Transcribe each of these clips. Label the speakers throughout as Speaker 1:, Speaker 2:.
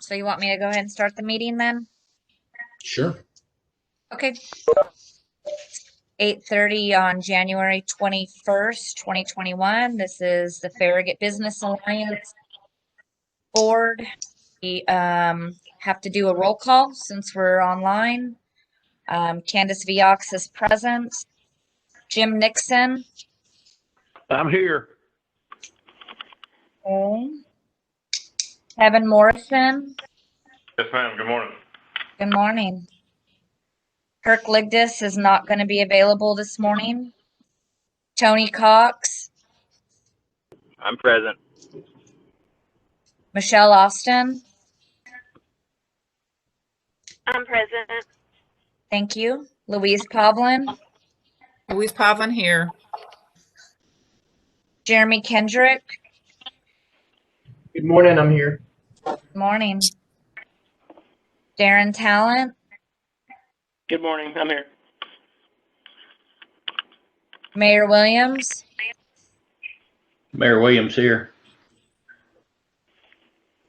Speaker 1: So you want me to go ahead and start the meeting then?
Speaker 2: Sure.
Speaker 1: Okay. 8:30 on January 21st, 2021. This is the Farragut Business Alliance Board. We have to do a roll call since we're online. Candace Viox is present. Jim Nixon.
Speaker 3: I'm here.
Speaker 1: Okay. Kevin Morrison.
Speaker 4: Yes, ma'am. Good morning.
Speaker 1: Good morning. Kirk Ligdis is not going to be available this morning. Tony Cox.
Speaker 3: I'm present.
Speaker 1: Michelle Austin.
Speaker 5: I'm present.
Speaker 1: Thank you. Louise Pavlin.
Speaker 6: Louise Pavlin here.
Speaker 1: Jeremy Kendrick.
Speaker 7: Good morning, I'm here.
Speaker 1: Good morning. Darren Talent.
Speaker 3: Good morning. I'm here.
Speaker 1: Mayor Williams.
Speaker 3: Mayor Williams here.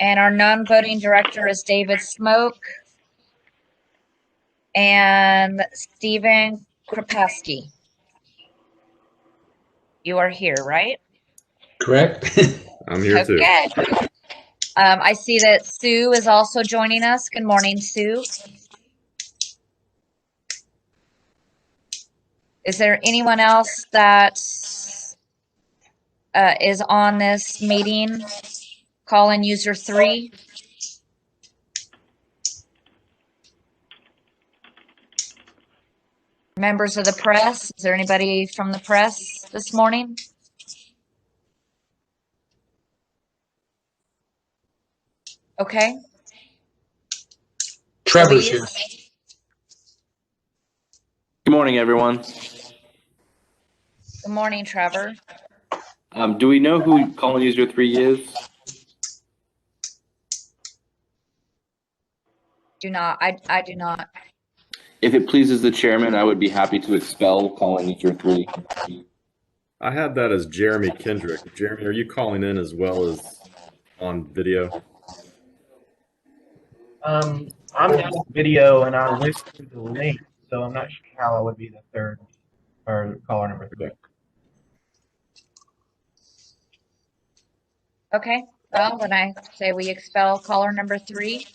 Speaker 1: And our non-voting director is David Smoke. And Stephen Krapowski. You are here, right?
Speaker 2: Correct. I'm here too.
Speaker 1: Okay. I see that Sue is also joining us. Good morning, Sue. Is there anyone else that is on this meeting? Call-in user 3. Members of the press. Is there anybody from the press this morning? Okay.
Speaker 2: Trevor's
Speaker 1: Louise?
Speaker 2: here.
Speaker 8: Good morning, everyone.
Speaker 1: Good morning, Trevor.
Speaker 8: Do we know who calling user 3 is?
Speaker 1: Do not. I do not.
Speaker 8: If it pleases the chairman, I would be happy to expel calling user 3.
Speaker 9: I had that as Jeremy Kendrick. Jeremy, are you calling in as well as on video?
Speaker 7: I'm on video and I linked to the link, so I'm not sure how I would be the third or caller number 3.
Speaker 1: Okay. Well, then I say we expel caller number 3.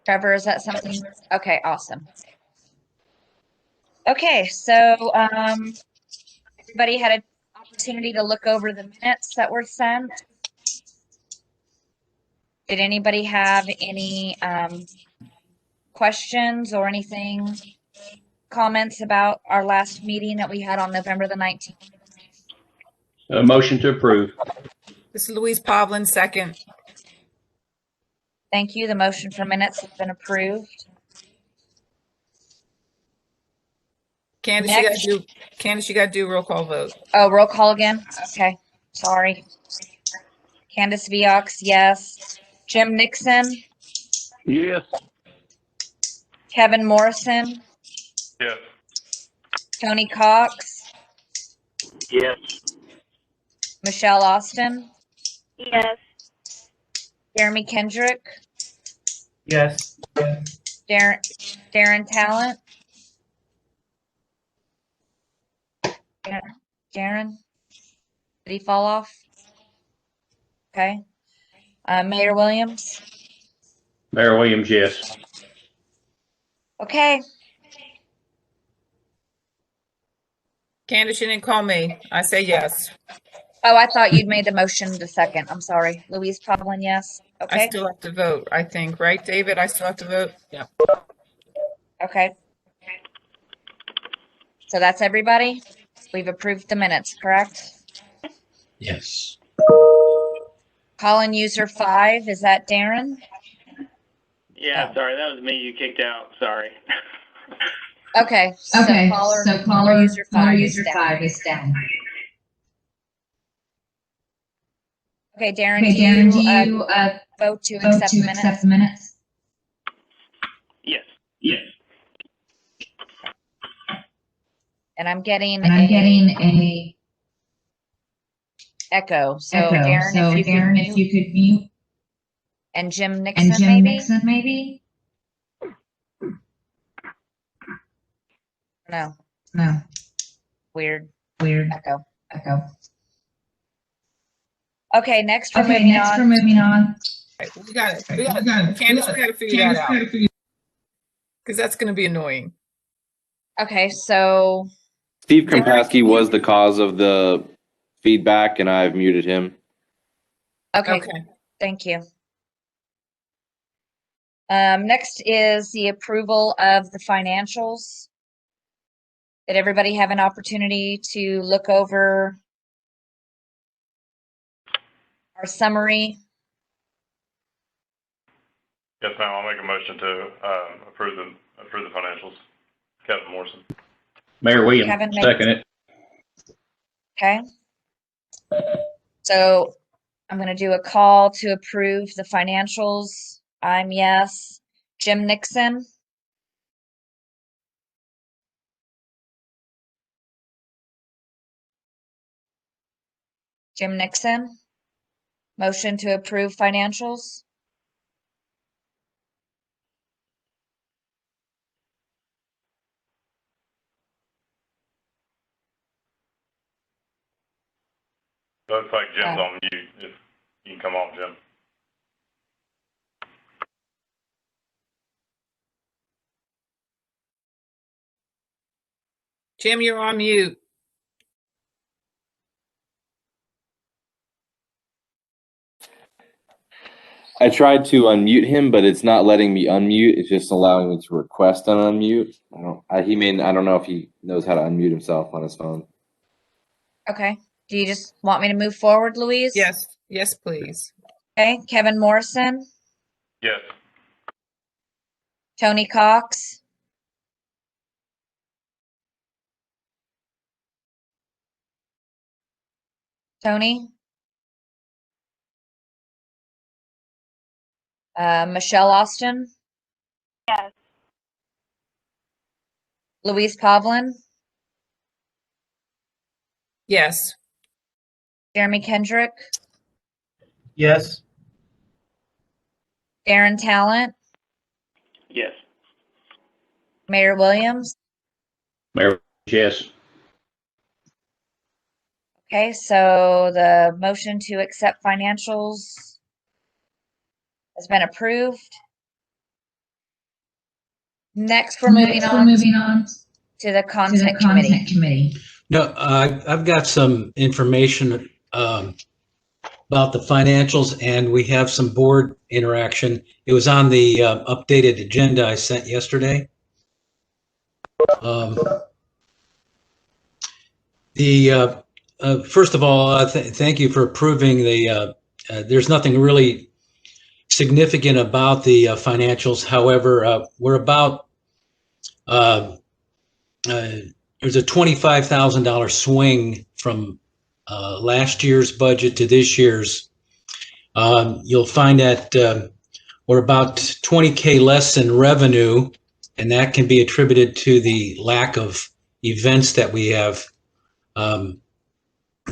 Speaker 1: Trevor, is that something? Okay, awesome. Okay, so everybody had an opportunity to look over the minutes that were sent. Did anybody have any questions or anything, comments about our last meeting that we had on November the 19th?
Speaker 3: Motion to approve.
Speaker 6: This is Louise Pavlin, second.
Speaker 1: Thank you. The motion for minutes has been approved.
Speaker 6: Candace, you gotta do roll call vote.
Speaker 1: Oh, roll call again? Okay, sorry. Candace Viox, yes. Jim Nixon,
Speaker 3: Yes.
Speaker 1: Kevin Morrison,
Speaker 4: Yes.
Speaker 1: Tony Cox,
Speaker 3: Yes.
Speaker 1: Michelle Austin,
Speaker 5: Yes.
Speaker 1: Jeremy Kendrick,
Speaker 7: Yes.
Speaker 1: Darren Talent. Darren, did he fall off? Okay. Mayor Williams.
Speaker 3: Mayor Williams, yes.
Speaker 1: Okay.
Speaker 6: Candace, you didn't call me. I say yes.
Speaker 1: Oh, I thought you'd made the motion the second. I'm sorry. Louise Pavlin, yes.
Speaker 6: I
Speaker 1: Okay.
Speaker 6: still have to vote, I think, right, David? I still have to vote? Yeah.
Speaker 1: Okay. So that's everybody? We've approved the minutes, correct?
Speaker 2: Yes.
Speaker 1: Call-in user 5, is that Darren?
Speaker 3: Yeah,
Speaker 1: Oh.
Speaker 3: sorry, that was me you kicked out. Sorry.
Speaker 1: Okay. So caller user 5 is down. Okay, Darren, do you vote to accept the minutes?
Speaker 3: Yes. Yes.
Speaker 1: And I'm getting
Speaker 10: And I'm getting
Speaker 1: a
Speaker 10: a
Speaker 1: echo. So
Speaker 10: echo.
Speaker 1: Darren,
Speaker 10: So
Speaker 1: if you
Speaker 10: Darren,
Speaker 1: could
Speaker 10: if
Speaker 1: mute,
Speaker 10: you could mute,
Speaker 1: and Jim
Speaker 10: and
Speaker 1: Nixon
Speaker 10: Jim
Speaker 1: maybe.
Speaker 10: Nixon maybe.
Speaker 1: No,
Speaker 10: No,
Speaker 1: weird
Speaker 10: weird
Speaker 1: echo.
Speaker 10: echo.
Speaker 1: Okay, next we're
Speaker 10: Okay,
Speaker 1: moving
Speaker 10: next
Speaker 1: on.
Speaker 10: we're moving on.
Speaker 6: Right, we got it.
Speaker 10: We got it.
Speaker 6: Candace, we got to figure that out because that's going to be annoying.
Speaker 1: Okay, so
Speaker 8: Steve Krimpaski was the cause of the feedback, and I've muted him.
Speaker 1: okay, thank you. Next is the approval of the financials. Did everybody have an opportunity to look over our summary?
Speaker 4: Yes, ma'am. I'll make a motion to approve the financials. Kevin Morrison.
Speaker 3: Mayor Williams,
Speaker 1: Kevin makes-
Speaker 3: second it.
Speaker 1: Okay. So I'm going to do a call to approve the financials. I'm yes. Jim Nixon. Jim Nixon. Motion to approve financials.
Speaker 4: Looks like Jim's on mute. If you can come off, Jim.
Speaker 6: Jim, you're on mute.
Speaker 8: I tried to unmute him, but it's not letting me unmute. It's just allowing me to request an unmute. I don't know if he knows how to unmute himself on his phone.
Speaker 1: Okay. Do you just want me to move forward, Louise?
Speaker 6: Yes, yes, please.
Speaker 1: Okay. Kevin Morrison.
Speaker 4: Yes.
Speaker 1: Tony Cox. Tony. Michelle Austin.
Speaker 5: Yes.
Speaker 1: Louise Pavlin.
Speaker 6: Yes.
Speaker 1: Jeremy Kendrick.
Speaker 7: Yes.
Speaker 1: Darren Talent.
Speaker 3: Yes.
Speaker 1: Mayor Williams.
Speaker 3: Mayor Williams, yes.
Speaker 1: Okay, so the motion to accept financials has been approved. Next, we're moving on to the content committee.
Speaker 11: No, I've got some information about the financials, and we have some board interaction. It was on the updated agenda I sent yesterday. First of all, thank you for approving the. There's nothing really significant about the financials. However, we're about there's a $25,000 swing from last year's budget to this year's. You'll find that we're about $20K less in revenue, and that can be attributed to the lack of events that we have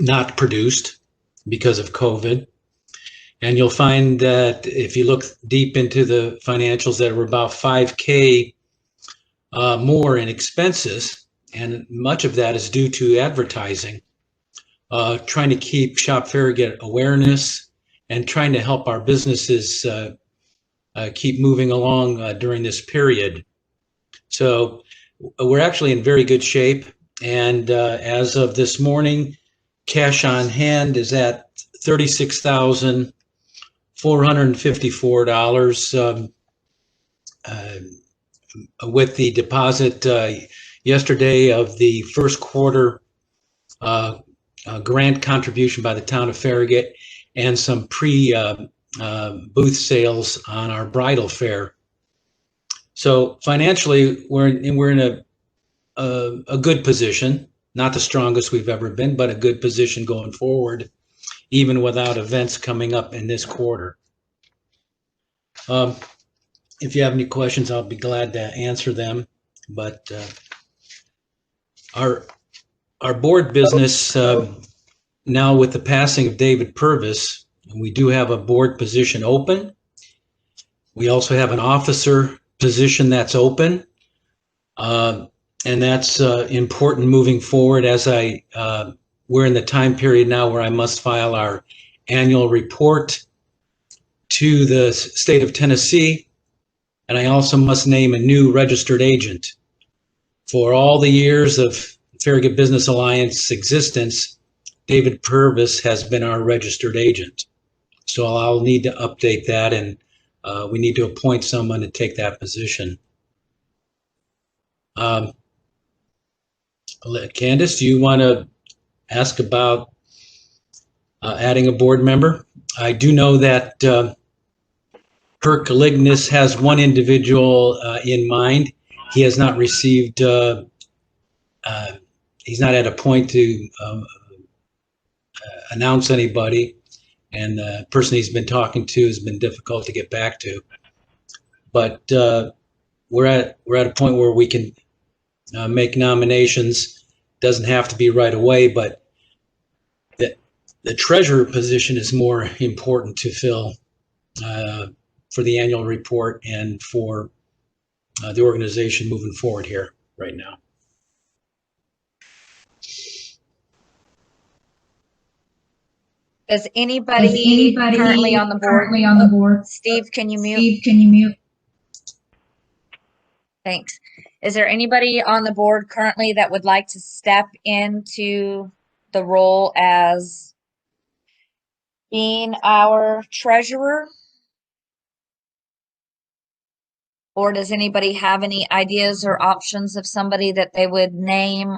Speaker 11: not produced because of COVID. And you'll find that if you look deep into the financials, that we're about $5K more in expenses, and much of that is due to advertising, trying to keep Shop Farragut awareness and trying to help our businesses keep moving along during this period. So we're actually in very good shape. And as of this morning, cash on hand is at $36,454 with the deposit yesterday of the first quarter grant contribution by the town of Farragut and some booth sales on our bridal fair. So financially, we're in a good position, not the strongest we've ever been, but a good position going forward, even without events coming up in this quarter. If you have any questions, I'll be glad to answer them. But our our board business, now with the passing of David Purvis, we do have a board position open. We also have an officer position that's open. And that's important moving forward as we're in the time period now where I must file our annual report to the state of Tennessee. And I also must name a new registered agent. For all the years of Farragut Business Alliance existence, David Purvis has been our registered agent. So I'll need to update that, and we need to appoint someone to take that position. Candace, do you want to ask about adding a board member? I do know that Kirk Lignis has one individual in mind. He has not received, he's not at a point to announce anybody, and the person he's been talking to has been difficult to get back to. But we're at a point where we can make nominations. Doesn't have to be right away, but the treasurer position is more important to fill for the annual report and for the organization moving forward here right now.
Speaker 1: Does anybody currently on the board? Steve, can you mute? Thanks. Is there anybody on the board currently that would like to step into the role as being our treasurer? Or does anybody have any ideas or options of somebody that they would name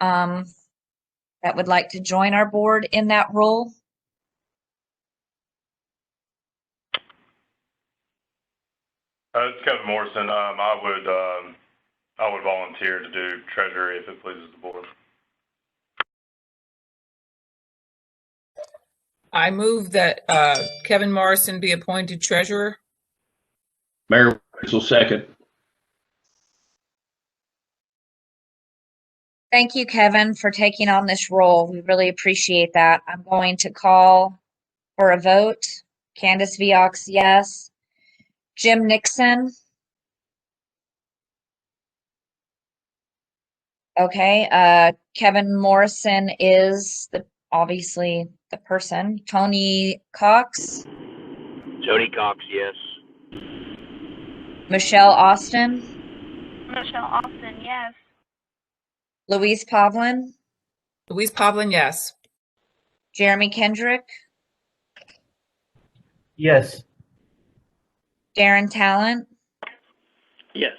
Speaker 1: that would like to join our board in that role?
Speaker 4: It's Kevin Morrison. I would volunteer to do treasury if it pleases the board.
Speaker 6: I move that Kevin Morrison be appointed treasurer.
Speaker 3: Mayor Weasel, second.
Speaker 1: Thank you, Kevin, for taking on this role. We really appreciate that. I'm going to call for a vote. Candace Viox, yes. Jim Nixon. Okay, Kevin Morrison is obviously the person. Tony Cox.
Speaker 12: Tony Cox, yes.
Speaker 1: Michelle Austin.
Speaker 5: Michelle Austin, yes.
Speaker 1: Louise Pavlin.
Speaker 6: Louise Pavlin, yes.
Speaker 1: Jeremy Kendrick.
Speaker 7: Yes.
Speaker 1: Darren Talent.
Speaker 3: Yes.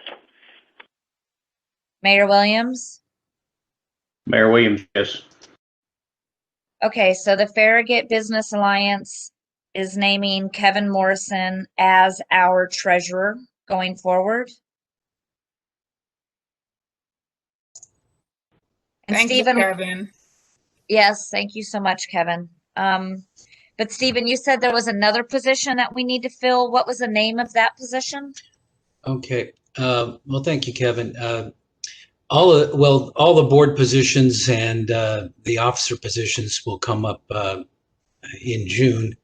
Speaker 1: Mayor Williams.
Speaker 3: Mayor Williams, yes.
Speaker 1: Okay, so the Farragut Business Alliance is naming Kevin Morrison as our treasurer going forward. And
Speaker 6: Thank
Speaker 1: Stephen,
Speaker 6: you, Kevin.
Speaker 1: yes, thank you so much, Kevin. But Stephen, you said there was another position that we need to fill. What was the name of that position?
Speaker 11: Okay. Well, thank you, Kevin. All the board positions and the officer positions will come up in June.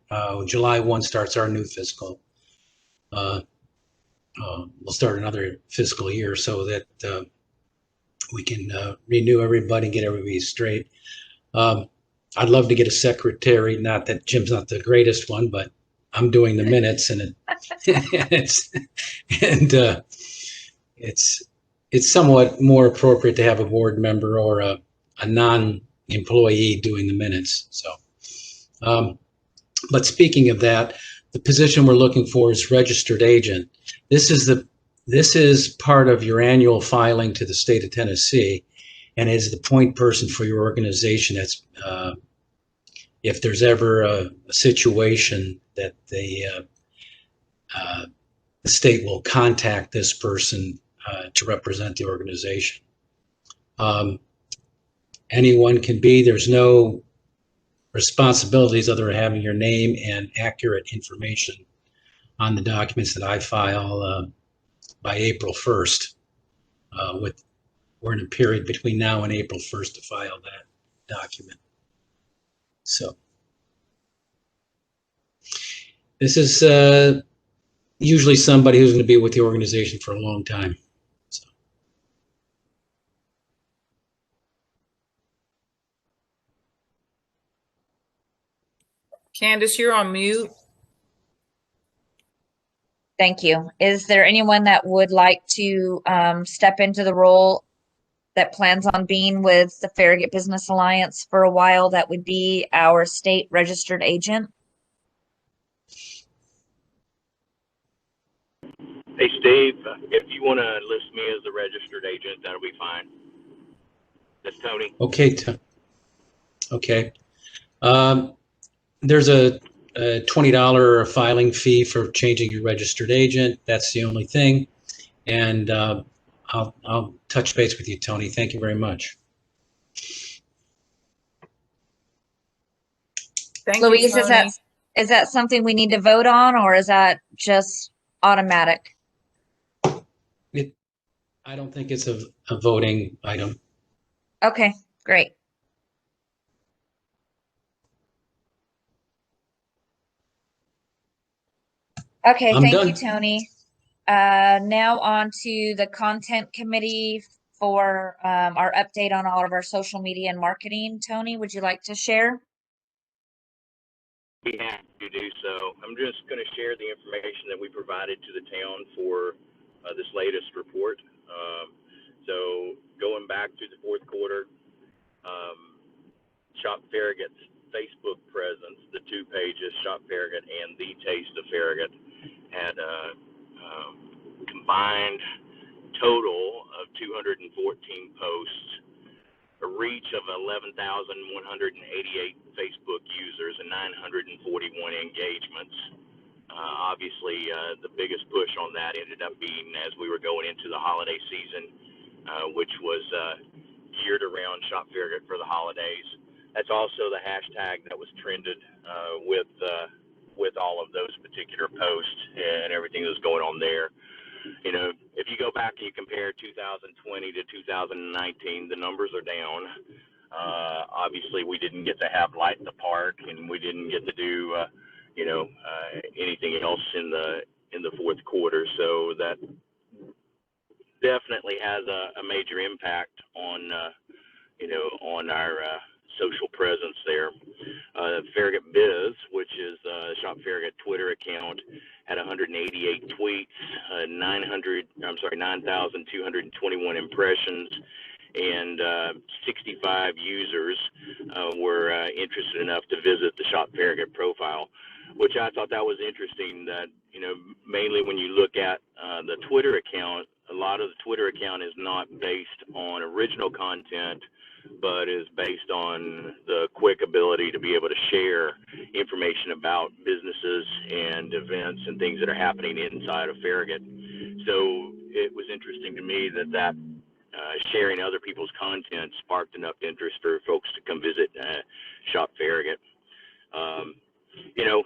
Speaker 11: July 1 starts our new fiscal. We'll start another fiscal year so that we can renew everybody and get everybody straight. I'd love to get a secretary. Not that Jim's not the greatest one, but I'm doing the minutes, and it's somewhat more appropriate to have a board member or a non-employee doing the minutes. So, but speaking of that, the position we're looking for is registered agent. This is part of your annual filing to the state of Tennessee, and is the point person for your organization. That's if there's ever a situation that the state will contact this person to represent the organization. Anyone can be. There's no responsibilities other than having your name and accurate information on the documents that I file by April 1st with we're in a period between now and April 1st to file that document. So this is usually somebody who's going to be with the organization for a long time. So.
Speaker 6: Candace, you're on mute.
Speaker 1: Thank you. Is there anyone that would like to step into the role that plans on being with the Farragut Business Alliance for a while? That would be our state registered agent.
Speaker 12: Hey, Steve, if you want to list me as the registered agent, that'll be fine. That's Tony.
Speaker 11: Okay. Okay. There's a $20 filing fee for changing your registered agent. That's the only thing. And I'll touch base with you, Tony. Thank you very much.
Speaker 6: Thank
Speaker 1: Louise,
Speaker 6: you, Tony.
Speaker 1: is that something we need to vote on, or is that just automatic?
Speaker 11: I don't think it's a voting item.
Speaker 1: Okay, great. Okay,
Speaker 11: I'm
Speaker 1: thank
Speaker 11: done.
Speaker 1: you, Tony. Now on to the content committee for our update on all of our social media and marketing. Tony, would you like to share?
Speaker 12: Be happy to do so. I'm just going to share the information that we provided to the town for this latest report. So going back to the fourth quarter, Shop Farragut's Facebook presence, the two pages, Shop Farragut and the Taste of Farragut, had a combined total of 214 posts, a reach of 11,188 Facebook users, and 941 engagements. Obviously, the biggest push on that ended up being as we were going into the holiday season, which was geared around Shop Farragut for the holidays. That's also the hashtag that was trended with all of those particular posts and everything that was going on there. You know, if you go back and you compare 2020 to 2019, the numbers are down. Obviously, we didn't get to have Light in the Park, and we didn't get to do, anything else in the fourth quarter. So that definitely has a major impact on, on our social presence there. Farragut Biz, which is Shop Farragut Twitter account, had 188 tweets, 9,221 impressions, and 65 users were interested enough to visit the Shop Farragut profile, which I thought that was interesting. That, mainly when you look at the Twitter account, a lot of the Twitter account is not based on original content, but is based on the quick ability to be able to share information about businesses and events and things that are happening inside of Farragut. So it was interesting to me that sharing other people's content sparked enough interest for folks to come visit Shop Farragut.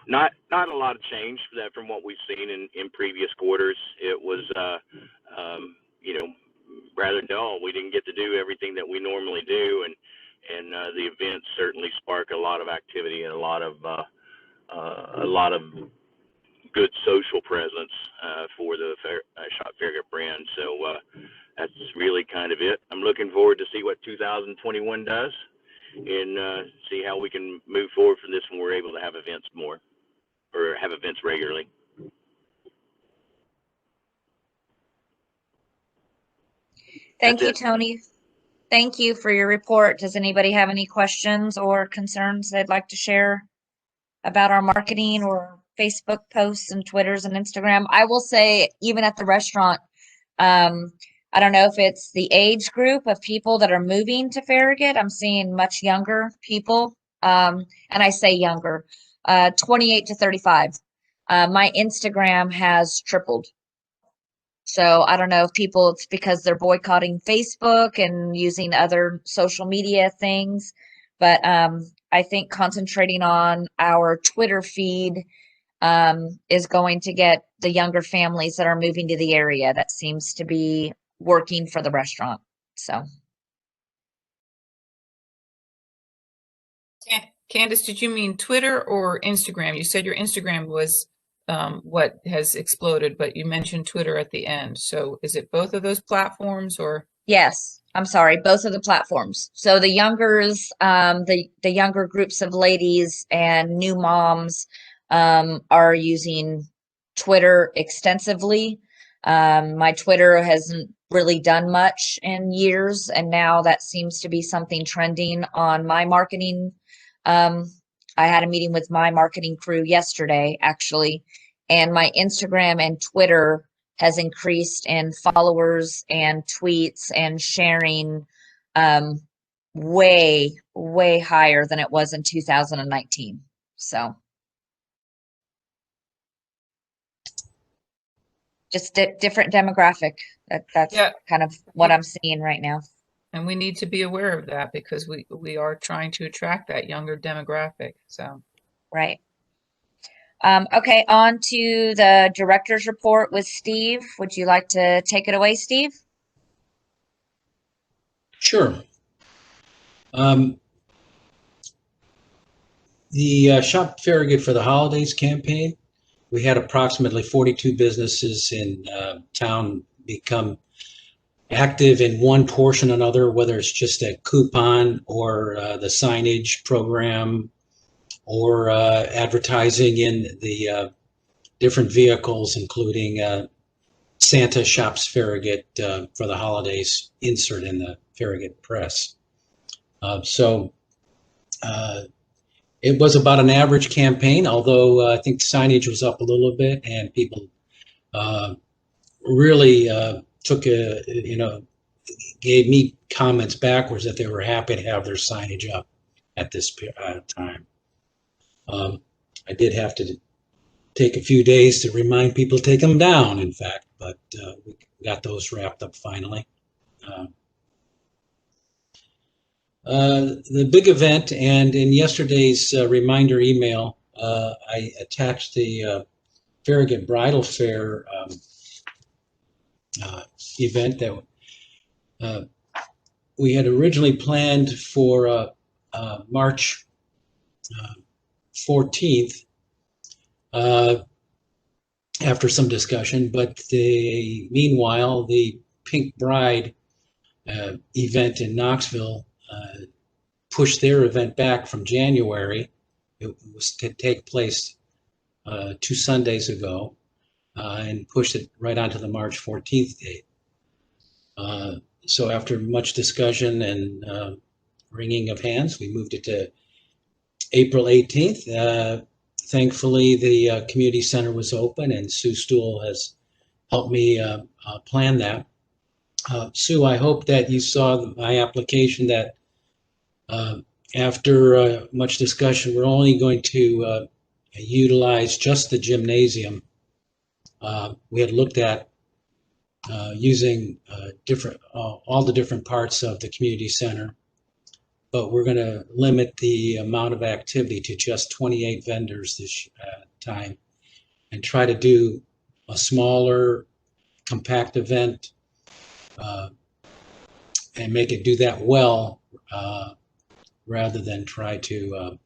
Speaker 12: Not a lot of change from what we've seen in previous quarters. It was, rather dull. We didn't get to do everything that we normally do, and the events certainly spark a lot of activity and a lot of good social presence for the Shop Farragut brand. So that's really kind of it. I'm looking forward to see what 2021 does, and see how we can move forward from this when we're able to have events more, or have events regularly.
Speaker 1: Thank you, Tony. Thank you for your report. Does anybody have any questions or concerns they'd like to share about our marketing or Facebook posts and Twitters and Instagram? I will say, even at the restaurant, I don't know if it's the age group of people that are moving to Farragut. I'm seeing much younger people, and I say younger, 28 to 35. My Instagram has tripled. So I don't know if it's because they're boycotting Facebook and using other social media things, but I think concentrating on our Twitter feed is going to get the younger families that are moving to the area. That seems to be working for the restaurant. So
Speaker 6: Candace, did you mean Twitter or Instagram? You said your Instagram was what has exploded, but you mentioned Twitter at the end. So is it both of those platforms or?
Speaker 1: yes, I'm sorry, both of the platforms. So the youngers, the younger groups of ladies and new moms are using Twitter extensively. My Twitter hasn't really done much in years, and now that seems to be something trending on my marketing. I had a meeting with my marketing crew yesterday, actually, and my Instagram and Twitter has increased in followers and tweets and sharing way, way higher than it was in 2019. So just different demographic. That's
Speaker 6: Yeah.
Speaker 1: kind of what I'm seeing right now.
Speaker 6: And we need to be aware of that because we are trying to attract that younger demographic. So
Speaker 1: Right. Okay, on to the director's report with Steve. Would you like to take it away, Steve?
Speaker 11: Sure. The Shop Farragut for the Holidays campaign, we had approximately 42 businesses in town become active in one portion or another, whether it's just a coupon or the signage program or advertising in the different vehicles, including Santa Shops Farragut for the Holidays insert in the Farragut Press. It was about an average campaign, although I think signage was up a little bit and people really took gave me comments backwards that they were happy to have their signage up at this time. I did have to take a few days to remind people to take them down, in fact, but we got those wrapped up finally. The big event, and in yesterday's reminder email, I attached the Farragut Bridal Fair event that we had originally planned for March 14th after some discussion, but meanwhile, the Pink Bride event in Knoxville pushed their event back from January. It was to take place 2 Sundays ago and pushed it right onto the March 14th date. So after much discussion and wringing of hands, we moved it to April 18th. Thankfully, the community center was open and Sue Stool has helped me plan that. Sue, I hope that you saw my application that after much discussion, we're only going to utilize just the gymnasium. We had looked at using all the different parts of the community center, but we're going to limit the amount of activity to just 28 vendors this time and try to do a smaller, compact event and make it do that well rather than try to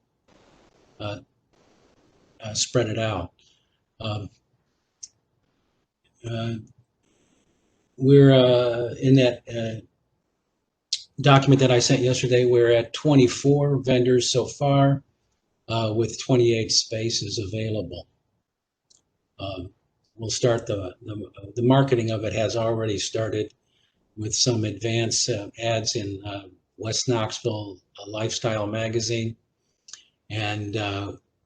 Speaker 11: spread it out. We're in that document that I sent yesterday, we're at 24 vendors so far with 28 spaces available. We'll start the marketing of it has already started with some advance ads in West Knoxville Lifestyle magazine, and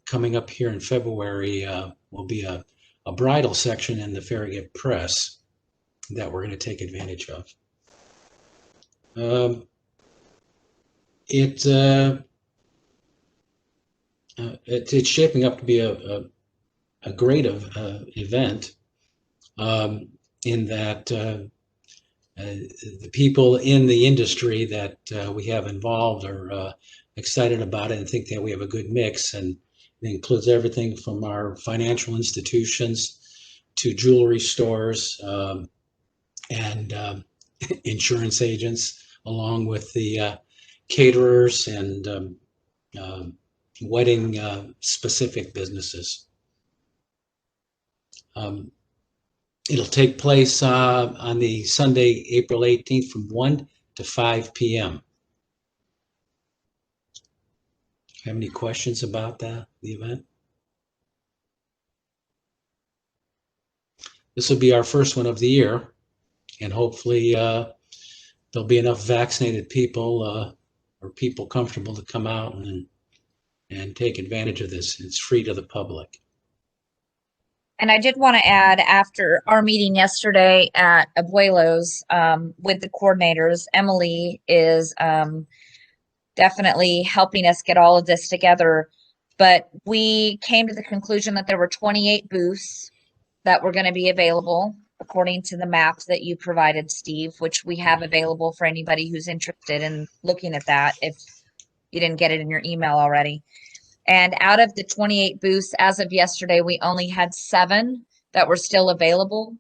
Speaker 11: coming up here in February will be a bridal section in the Farragut Press that we're going to take advantage of. It's shaping up to be a great event in that the people in the industry that we have involved are excited about it and think that we have a good mix, and it includes everything from our financial institutions to jewelry stores and insurance agents, along with the caterers and wedding specific businesses. It'll take place on the Sunday, April 18th from 1 to 5 p.m. Have any questions about the event? This will be our first one of the year, and hopefully there'll be enough vaccinated people or people comfortable to come out and take advantage of this. It's free to the public.
Speaker 1: And I did want to add, after our meeting yesterday at Abuelo's with the coordinators, Emily is definitely helping us get all of this together. But we came to the conclusion that there were 28 booths that were going to be available according to the map that you provided, Steve, which we have available for anybody who's interested in looking at that if you didn't get it in your email already. And out of the 28 booths, as of yesterday, we only had 7 that were still available.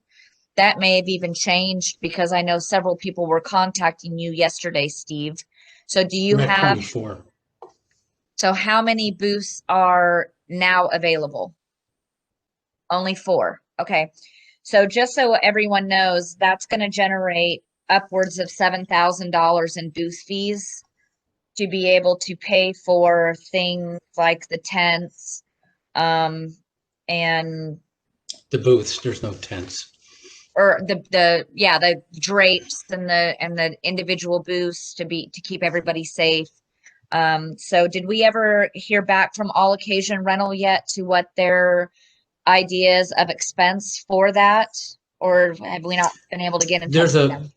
Speaker 1: That may have even changed because I know several people were contacting you yesterday, Steve. So do you have
Speaker 11: 24.
Speaker 1: So how many booths are now available? Only 4. Okay. So just so everyone knows, that's going to generate upwards of $7,000 in booth fees to be able to pay for things like the tents, and
Speaker 11: the booths. There's no tents.
Speaker 1: Or the drapes and the individual booths to keep everybody safe. So did we ever hear back from All Occasion Rental yet to what their ideas of expense for that, or have we not been able to get in touch with them?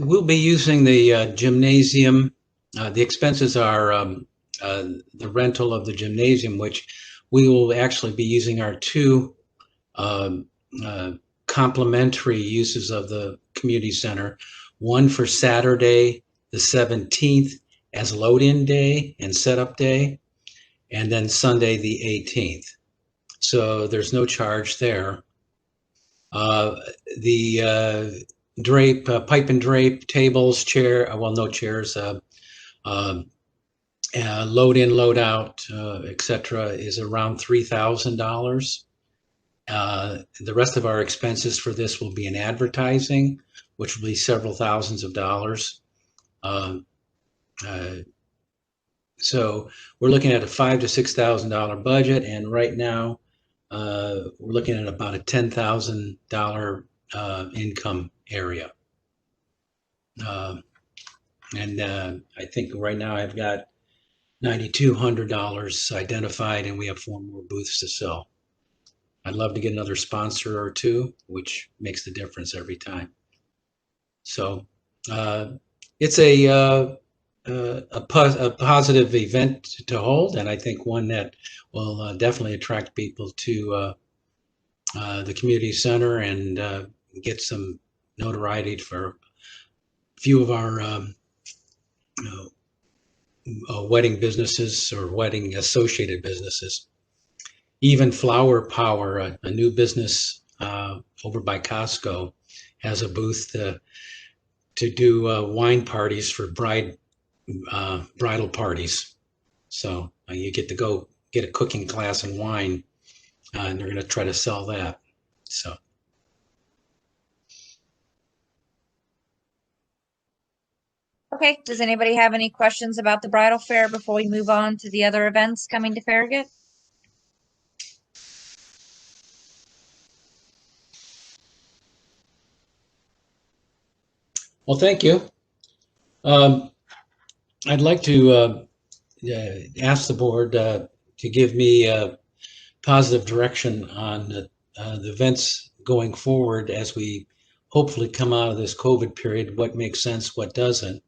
Speaker 11: We'll be using the gymnasium. The expenses are the rental of the gymnasium, which we will actually be using our 2 complimentary uses of the community center. One for Saturday, the 17th, as load-in day and setup day, and then Sunday, the 18th. So there's no charge there. The drape, pipe and drape, tables, no chairs, load in, load out, etc., is around $3,000. The rest of our expenses for this will be in advertising, which will be several thousands of dollars. So we're looking at a $5,000 to $6,000 budget, and right now we're looking at about a $10,000 income area. And I think right now I've got $9,200 identified, and we have 4 more booths to sell. I'd love to get another sponsor or 2, which makes the difference every time. So it's a positive event to hold, and I think one that will definitely attract people to the community center and get some notoriety for a few of our wedding businesses or wedding associated businesses. Even Flower Power, a new business over by Costco, has a booth to do wine parties for bridal parties. So you get to go get a cooking class in wine, and they're going to try to sell that. So.
Speaker 1: Okay, does anybody have any questions about the bridal fair before we move on to the other events coming to Farragut?
Speaker 11: Well, thank you. I'd like to ask the board to give me a positive direction on the events going forward as we hopefully come out of this COVID period, what makes sense, what doesn't.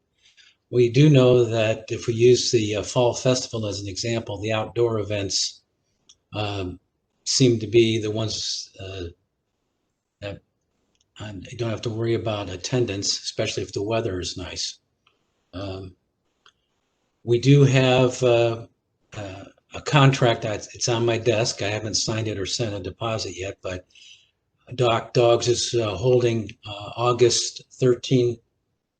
Speaker 11: We do know that if we use the Fall Festival as an example, the outdoor events seem to be the ones that you don't have to worry about attendance, especially if the weather is nice. We do have a contract it's on my desk. I haven't signed it or sent a deposit yet, but Doc Dogs is holding August 13,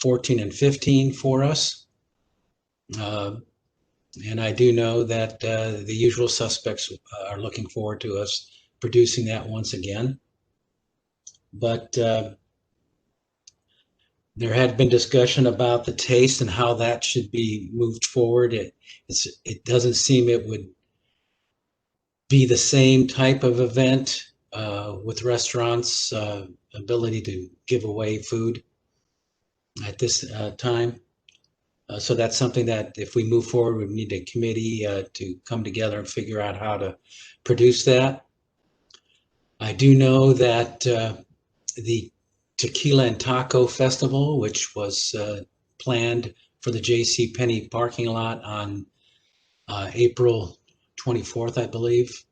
Speaker 11: 14, and 15 for us. And I do know that the usual suspects are looking forward to us producing that once again. But there had been discussion about the taste and how that should be moved forward. It doesn't seem it would be the same type of event with restaurants' ability to give away food at this time. So that's something that if we move forward, we need a committee to come together and figure out how to produce that. I do know that the Tequila and Taco Festival, which was planned for the J.C. Penney parking lot on April 24th, I believe,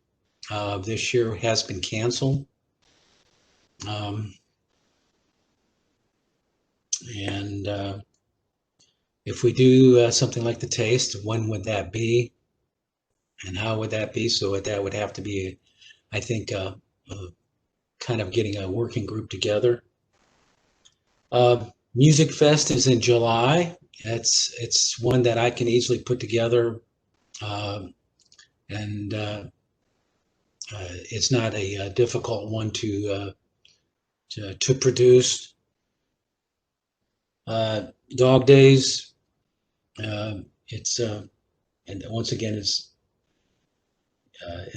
Speaker 11: this year, has been canceled. If we do something like the Taste, when would that be? And how would that be? So that would have to be, I think, kind of getting a working group together. Music Fest is in July. It's one that I can easily put together, and it's not a difficult one to produce. Dog Days. It's and once again it's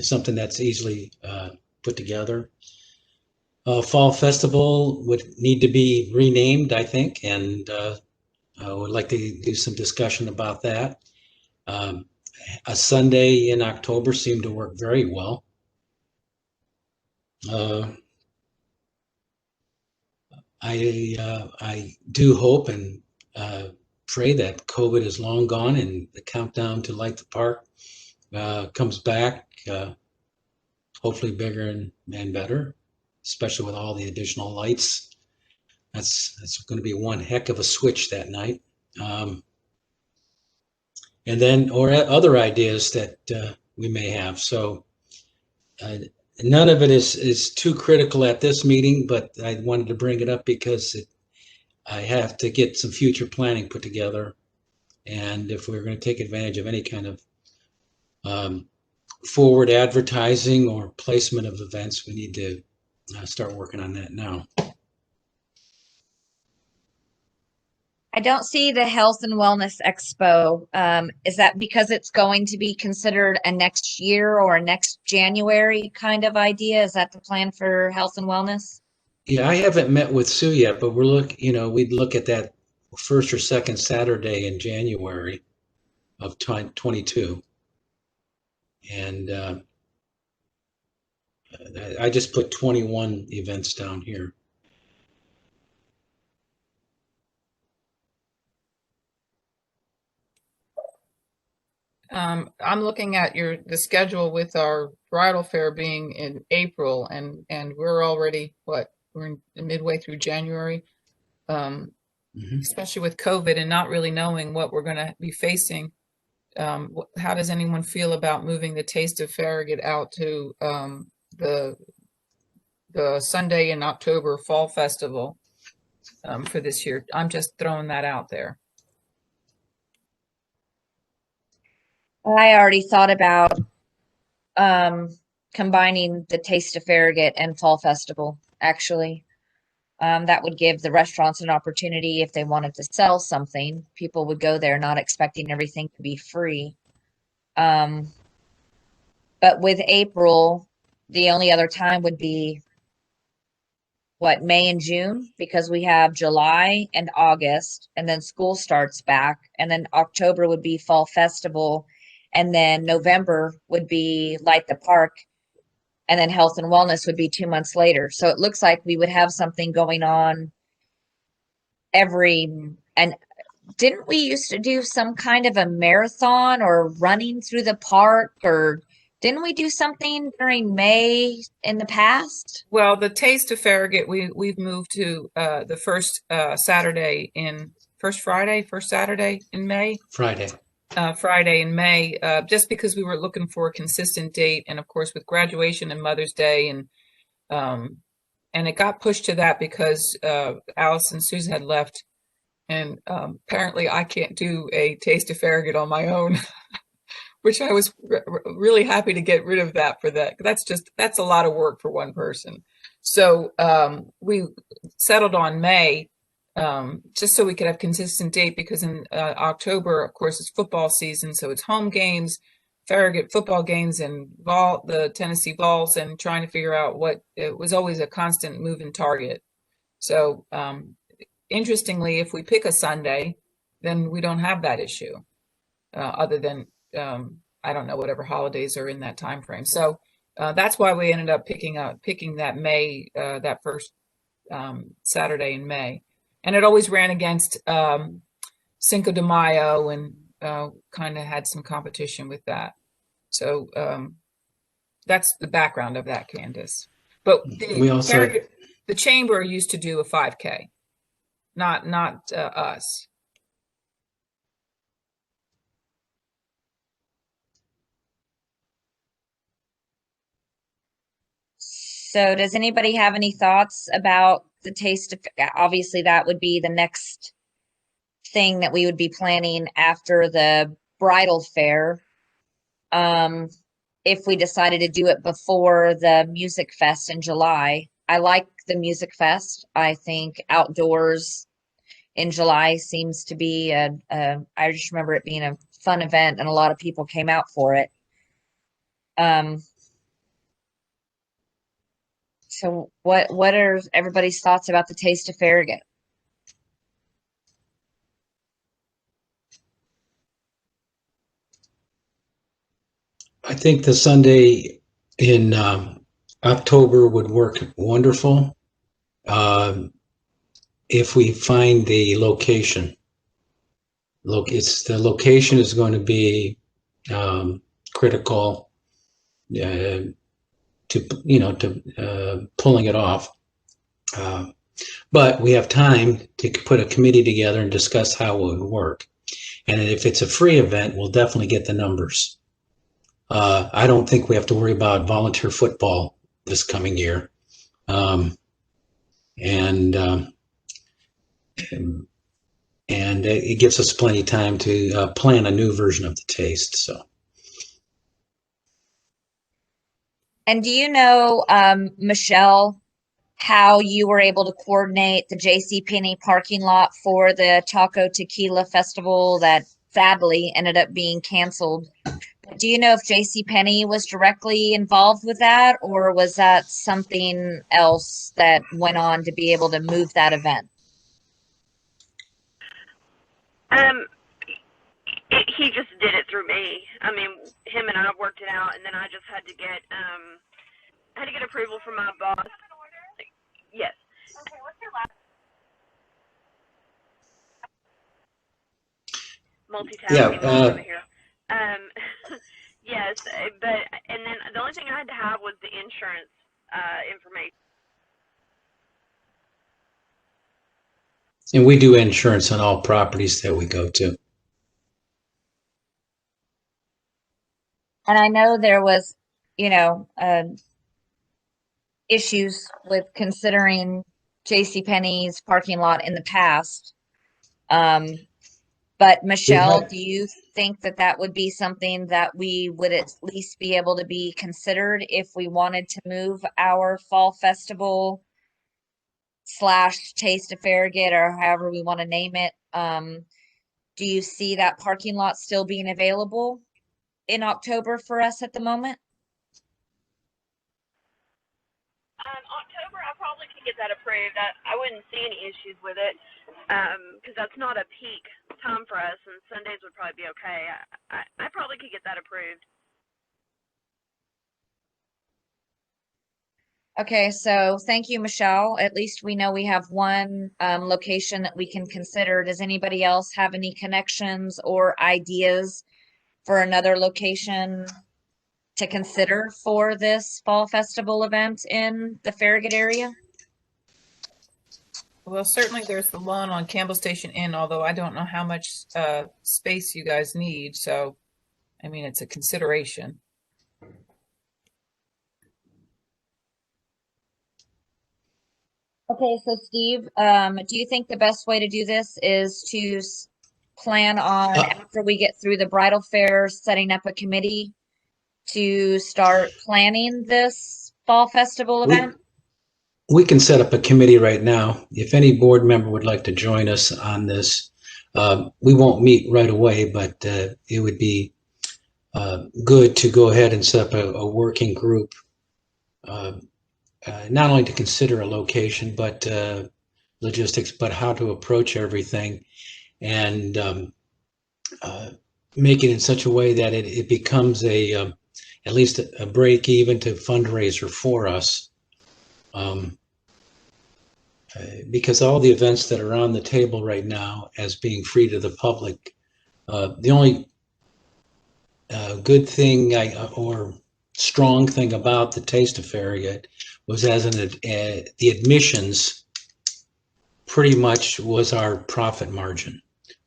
Speaker 11: something that's easily put together. Fall Festival would need to be renamed, I think, and I would like to do some discussion about that. A Sunday in October seemed to work very well. I do hope and pray that COVID is long gone and the countdown to Light the Park comes back, hopefully bigger and better, especially with all the additional lights. That's going to be one heck of a switch that night. And then, or other ideas that we may have. So none of it is too critical at this meeting, but I wanted to bring it up because I have to get some future planning put together. And if we're going to take advantage of any kind of forward advertising or placement of events, we need to start working on that now.
Speaker 1: I don't see the Health and Wellness Expo. Is that because it's going to be considered a next year or a next January kind of idea? Is that the plan for Health and Wellness?
Speaker 11: Yeah, I haven't met with Sue yet, but we'd look at that first or second Saturday in January of 22. And I just put 21 events down here.
Speaker 6: I'm looking at the schedule with our bridal fair being in April, and we're already we're midway through January. Especially with COVID and not really knowing what we're going to be facing. How does anyone feel about moving the Taste of Farragut out to the Sunday in October Fall Festival for this year? I'm just throwing that out there.
Speaker 1: I already thought about combining the Taste of Farragut and Fall Festival, actually. That would give the restaurants an opportunity if they wanted to sell something. People would go there not expecting everything to be free. But with April, the only other time would be May and June, because we have July and August, and then school starts back, and then October would be Fall Festival, and then November would be Light the Park, and then Health and Wellness would be 2 months later. So it looks like we would have something going on and didn't we used to do some kind of a marathon or running through the park, or didn't we do something during May in the past?
Speaker 6: Well, the Taste of Farragut, we've moved to the first Saturday first Saturday in May. Friday in May, just because we were looking for a consistent date, and of course with graduation and Mother's Day and And it got pushed to that because Alice and Susan had left. And apparently I can't do a Taste of Farragut on my own, which I was really happy to get rid of that for that. That's a lot of work for one person. So we settled on May, just so we could have consistent date, because in October, of course, it's football season. So it's home games, Farragut football games, and the Tennessee Vols, and trying to figure out it was always a constant moving target. So interestingly, if we pick a Sunday, then we don't have that issue, other than, I don't know, whatever holidays are in that time frame. So that's why we ended up picking that May, that first Saturday in May. And it always ran against Cinco de Mayo, and kind of had some competition with that. So that's the background of that, Candace. But the chamber used to do a 5K. Not us.
Speaker 1: So does anybody have any thoughts about the Taste of, obviously that would be the next thing that we would be planning after the bridal fair. If we decided to do it before the music fest in July. I like the music fest. I think outdoors in July seems to be I just remember it being a fun event, and a lot of people came out for it. So what are everybody's thoughts about the Taste of Farragut?
Speaker 11: I think the Sunday in October would work wonderful, if we find the location. The location is going to be critical to pulling it off. But we have time to put a committee together and discuss how it would work. And if it's a free event, we'll definitely get the numbers. I don't think we have to worry about volunteer football this coming year. And it gives us plenty of time to plan a new version of the taste. So.
Speaker 1: And do you know, Michelle, how you were able to coordinate the JCPenney parking lot for the Taco Tequila Festival that sadly ended up being canceled? Do you know if JCPenney was directly involved with that, or was that something else that went on to be able to move that event?
Speaker 5: He just did it through me. I mean, him and I worked it out, and then I just had to get approval from my boss. Yes. Okay, what's your last? Multitasking over here. Yes, and then the only thing I had to have was the insurance information.
Speaker 11: And we do insurance on all properties that we go to.
Speaker 1: And I know there was, issues with considering JCPenney's parking lot in the past. But Michelle, do you think that would be something that we would at least be able to be considered if we wanted to move our fall festival / Taste of Farragut, or however we want to name it? Do you see that parking lot still being available in October for us at the moment?
Speaker 5: October, I probably could get that approved. I wouldn't see any issues with it, because that's not a peak time for us, and Sundays would probably be okay. I probably could get that approved.
Speaker 1: Okay, so thank you, Michelle. At least we know we have one location that we can consider. Does anybody else have any connections or ideas for another location to consider for this fall festival event in the Farragut area?
Speaker 6: Well, certainly there's the one on Campbell Station Inn, although I don't know how much space you guys need. So, I mean, it's a consideration.
Speaker 1: Okay, so Steve, do you think the best way to do this is to plan on, after we get through the bridal fair, setting up a committee to start planning this fall festival event?
Speaker 11: We can set up a committee right now. If any board member would like to join us on this, we won't meet right away, but it would be good to go ahead and set up a working group, not only to consider a location, but logistics, but how to approach everything, and make it in such a way that it becomes at least a break even to fundraiser for us. Because all the events that are on the table right now as being free to the public, the only good thing or strong thing about the Taste of Farragut was the admissions pretty much was our profit margin.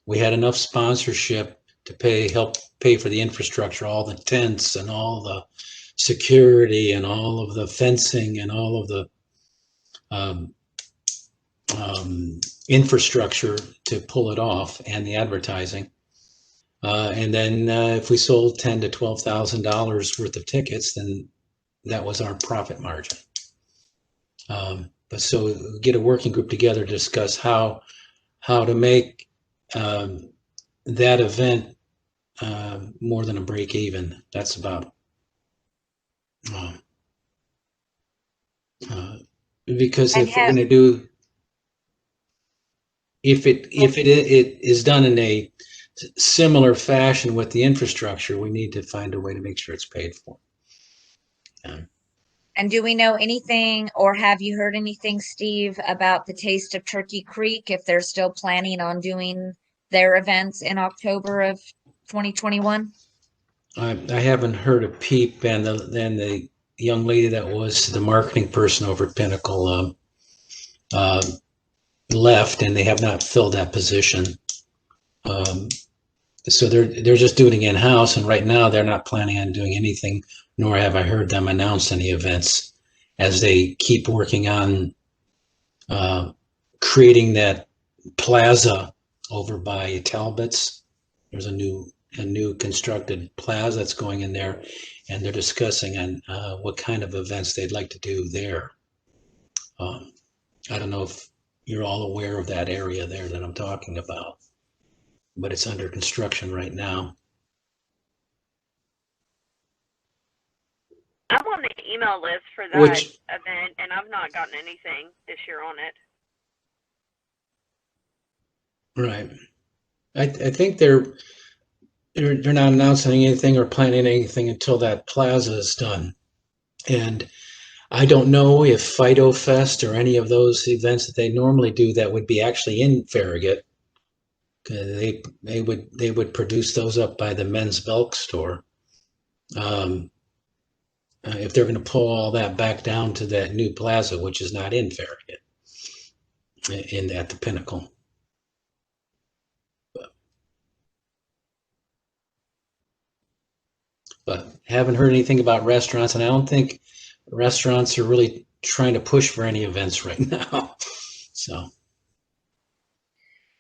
Speaker 11: We had enough sponsorship to help pay for the infrastructure, all the tents and all the security and all of the fencing and all of the infrastructure to pull it off, and the advertising. And then if we sold $10,000 to $12,000 worth of tickets, then that was our profit margin. But so get a working group together to discuss how to make that event more than a break even. That's about because if we're going to do, if it is done in a similar fashion with the infrastructure, we need to find a way to make sure it's paid for.
Speaker 1: And do we know anything, or have you heard anything, Steve, about the Taste of Turkey Creek, if they're still planning on doing their events in October of 2021?
Speaker 11: I haven't heard a peep, and then the young lady that was the marketing person over at Pinnacle left, and they have not filled that position. So they're just doing it in-house, and right now they're not planning on doing anything, nor have I heard them announce any events, as they keep working on creating that plaza over by Talbot's. There's a new constructed plaza that's going in there, and they're discussing on what kind of events they'd like to do there. I don't know if you're all aware of that area there that I'm talking about, but it's under construction right now.
Speaker 5: I'm on the email list for that event, and I've not gotten anything this year on it.
Speaker 11: Right. I think they're not announcing anything or planning anything until that plaza is done. And I don't know if Fido Fest or any of those events that they normally do that would be actually in Farragut. They would produce those up by the Men's Bulk store. If they're going to pull all that back down to that new plaza, which is not in Farragut, at the Pinnacle. But haven't heard anything about restaurants, and I don't think restaurants are really trying to push for any events right now. So.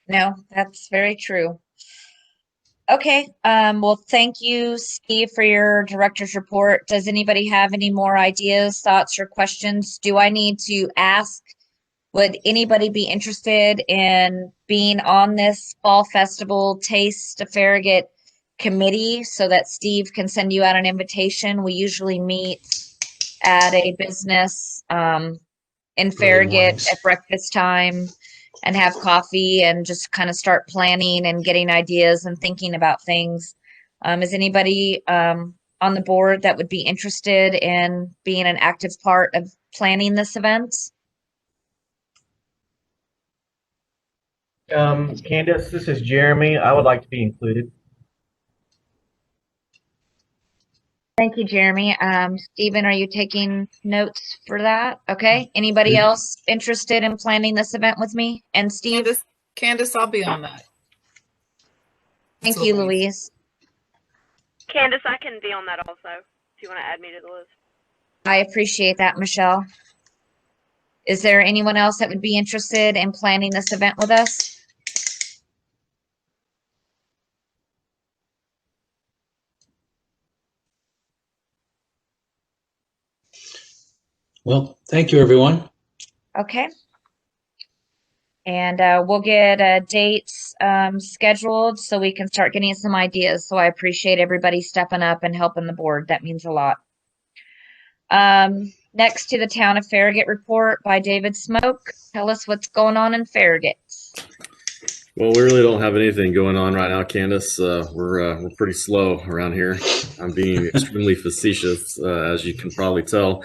Speaker 1: No, that's very true. Okay, well, thank you, Steve, for your director's report. Does anybody have any more ideas, thoughts, or questions? Do I need to ask, would anybody be interested in being on this Fall Festival Taste of Farragut committee so that Steve can send you out an invitation? We usually meet at a business in Farragut at breakfast time and have coffee and just kind of start planning and getting ideas and thinking about things. Is anybody on the board that would be interested in being an active part of planning this event?
Speaker 7: Candace, this is Jeremy. I would like to be included.
Speaker 1: Thank you, Jeremy. Stephen, are you taking notes for that? Okay. Anybody else interested in planning this event with me and Steve?
Speaker 6: Candace, I'll be on that.
Speaker 1: Thank you, Louise.
Speaker 5: Candace, I can be on that also, if you want to add me to the list.
Speaker 1: I appreciate that, Michelle. Is there anyone else that would be interested in planning this event with us?
Speaker 11: Well, thank you, everyone.
Speaker 1: Okay. And we'll get dates scheduled so we can start getting some ideas. So I appreciate everybody stepping up and helping the board. That means a lot. Next to the Town of Farragut report by David Smoke. Tell us what's going on in Farragut.
Speaker 9: Well, we really don't have anything going on right now, Candace. We're pretty slow around here. I'm being extremely facetious, as you can probably tell.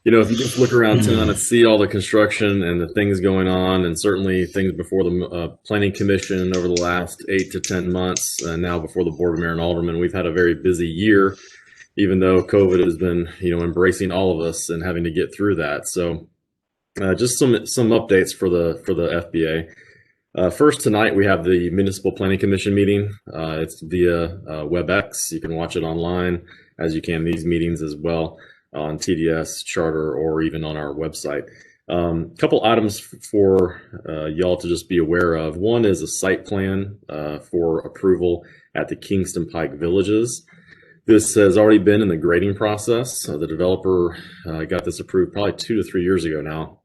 Speaker 9: You know, if you just look around town and see all the construction and the things going on, and certainly things before the Planning Commission over the last 8 to 10 months, and now before the Board of Mayor and Aldermen, we've had a very busy year, even though COVID has been, you know, embracing all of us and having to get through that. So just some updates for the FBA. First, tonight we have the Municipal Planning Commission meeting. It's via WebEx. You can watch it online, as you can these meetings as well, on TDS, Charter, or even on our website. Couple items for y'all to just be aware of. One is a site plan for approval at the Kingston Pike Villages. This has already been in the grading process. The developer got this approved probably 2 to 3 years ago now.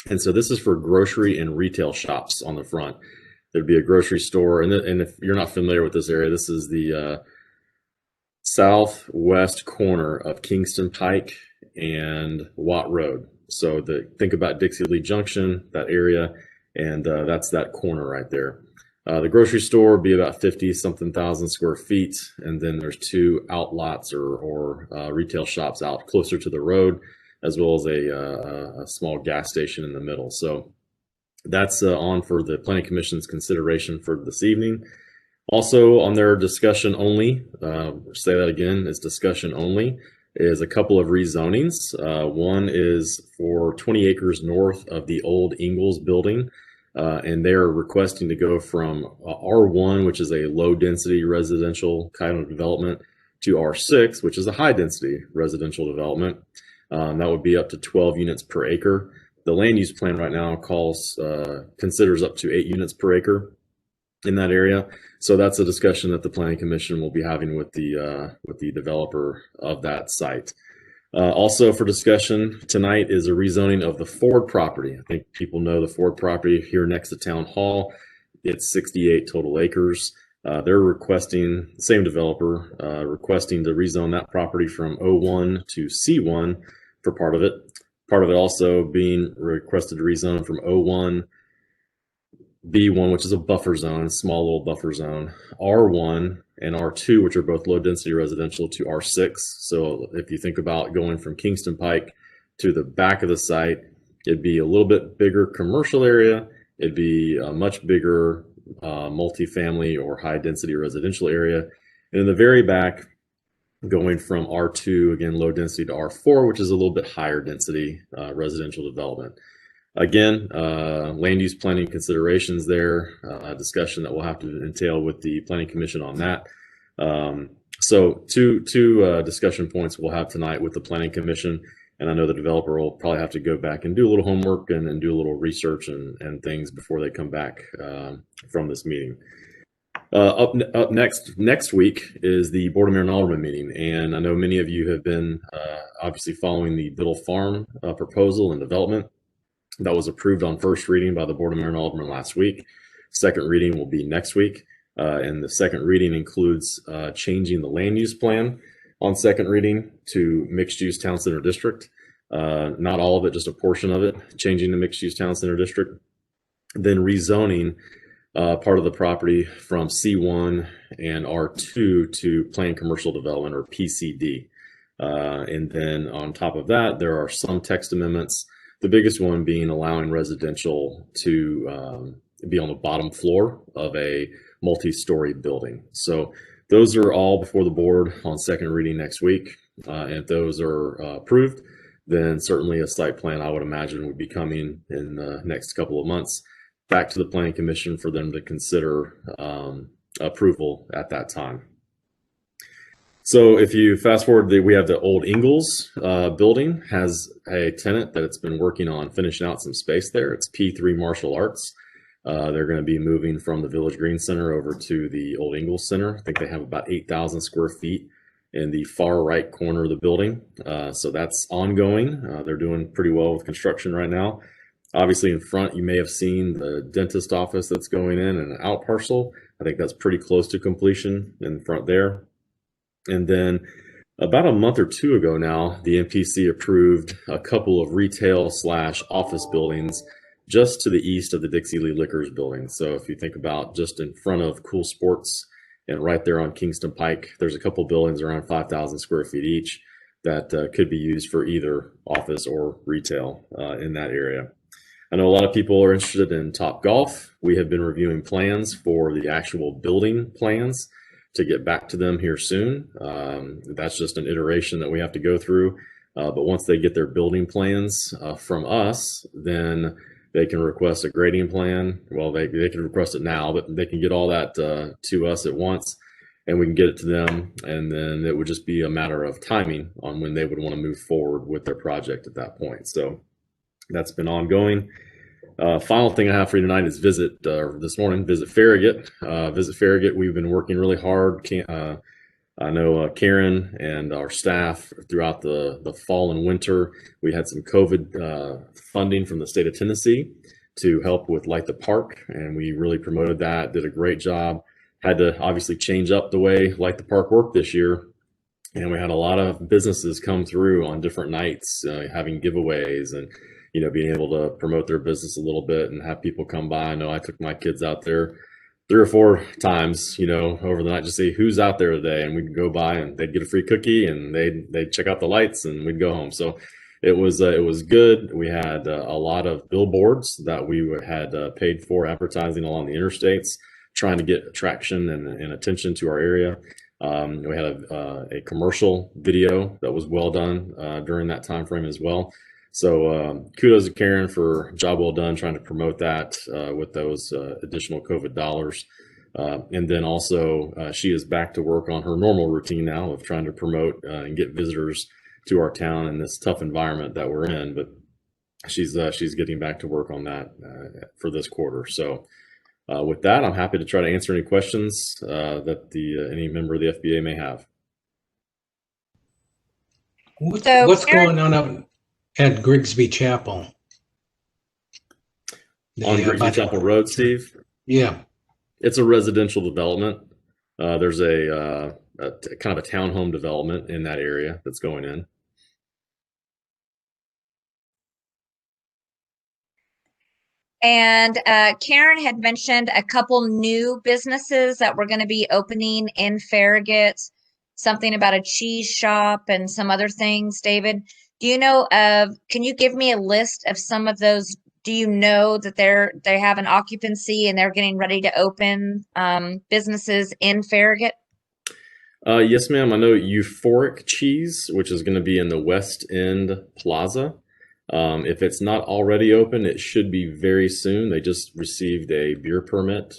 Speaker 9: And so this is for grocery and retail shops on the front. There'd be a grocery store. And if you're not familiar with this area, this is the southwest corner of Kingston Pike and Watt Road. So think about Dixie Lee Junction, that area, and that's that corner right there. The grocery store would be about 50-something thousand square feet, and then there's 2 outlots or retail shops out closer to the road, as well as a small gas station in the middle. So that's on for the Planning Commission's consideration for this evening. Also on their discussion only, say that again, is discussion only, is a couple of rezonings. One is for 20 acres north of the old Ingalls building, and they're requesting to go from R1, which is a low density residential kind of development, to R6, which is a high density residential development. That would be up to 12 units per acre. The land use plan right now considers up to 8 units per acre in that area. So that's a discussion that the Planning Commission will be having with the developer of that site. Also for discussion tonight is a rezoning of the Ford property. I think people know the Ford property here next to Town Hall. It's 68 total acres. They're requesting, the same developer, requesting to rezone that property from O1 to C1 for part of it. Part of it also being requested to rezone from O1, B1, which is a buffer zone, small little buffer zone, R1 and R2, which are both low density residential, to R6. So if you think about going from Kingston Pike to the back of the site, it'd be a little bit bigger commercial area. It'd be a much bigger multifamily or high density residential area. And in the very back, going from R2, again, low density, to R4, which is a little bit higher density residential development. Again, land use planning considerations there, a discussion that we'll have to entail with the Planning Commission on that. So two discussion points we'll have tonight with the Planning Commission, and I know the developer will probably have to go back and do a little homework and do a little research and things before they come back from this meeting. Up next week is the Board of Mayor and Alderman meeting, and I know many of you have been obviously following the Biddle Farm proposal and development. That was approved on first reading by the Board of Mayor and Aldermen last week. Second reading will be next week. And the second reading includes changing the land use plan on second reading to mixed use town center district. Not all of it, just a portion of it, changing the mixed use town center district. Then rezoning part of the property from C1 and R2 to planned commercial development, or PCD. And then on top of that, there are some text amendments. The biggest one being allowing residential to be on the bottom floor of a multi-story building. So those are all before the board on second reading next week. And if those are approved, then certainly a site plan, I would imagine, would be coming in the next couple of months back to the Planning Commission for them to consider approval at that time. So if you fast forward, we have the old Ingalls building has a tenant that it's been working on finishing out some space there. It's P3 Martial Arts. They're going to be moving from the Village Green Center over to the old Ingalls Center. I think they have about 8,000 square feet in the far right corner of the building. So that's ongoing. They're doing pretty well with construction right now. Obviously in front, you may have seen the dentist office that's going in and an out parcel. I think that's pretty close to completion in front there. And then about a month or two ago now, the MPC approved a couple of retail / office buildings just to the east of the Dixie Lee Liquors building. So if you think about just in front of Cool Sports and right there on Kingston Pike, there's a couple buildings around 5,000 square feet each that could be used for either office or retail in that area. I know a lot of people are interested in Top Golf. We have been reviewing plans for the actual building plans to get back to them here soon. That's just an iteration that we have to go through. But once they get their building plans from us, then they can request a grading plan. Well, they can request it now, but they can get all that to us at once, and we can get it to them. And then it would just be a matter of timing on when they would want to move forward with their project at that point. So that's been ongoing. Final thing I have for you tonight is visit Farragut. Visit Farragut. We've been working really hard. I know Karen and our staff throughout the fall and winter, we had some COVID funding from the state of Tennessee to help with Light the Park, and we really promoted that, did a great job. Had to obviously change up the way Light the Park worked this year, and we had a lot of businesses come through on different nights, having giveaways and being able to promote their business a little bit and have people come by. I know I took my kids out there 3 or 4 times, over the night to see who's out there today, and we'd go by and they'd get a free cookie and they'd check out the lights and we'd go home. So it was good. We had a lot of billboards that we had paid for advertising along the interstates, trying to get traction and attention to our area. We had a commercial video that was well done during that time frame as well. So kudos to Karen for a job well done trying to promote that with those additional COVID dollars. And then also she is back to work on her normal routine now of trying to promote and get visitors to our town in this tough environment that we're in. But she's getting back to work on that for this quarter. So with that, I'm happy to try to answer any questions that any member of the FBA may have.
Speaker 11: What's going on up at Grigsby Chapel?
Speaker 9: On Grigsby Chapel Road, Steve?
Speaker 11: Yeah.
Speaker 9: It's a residential development. There's a kind of a townhome development in that area that's going in.
Speaker 1: And Karen had mentioned a couple new businesses that were going to be opening in Farragut, something about a cheese shop and some other things. David, do you know can you give me a list of some of those? Do you know that they have an occupancy and they're getting ready to open businesses in Farragut?
Speaker 9: Yes, ma'am. I know Euphoric Cheese, which is going to be in the West End Plaza. If it's not already open, it should be very soon. They just received a beer permit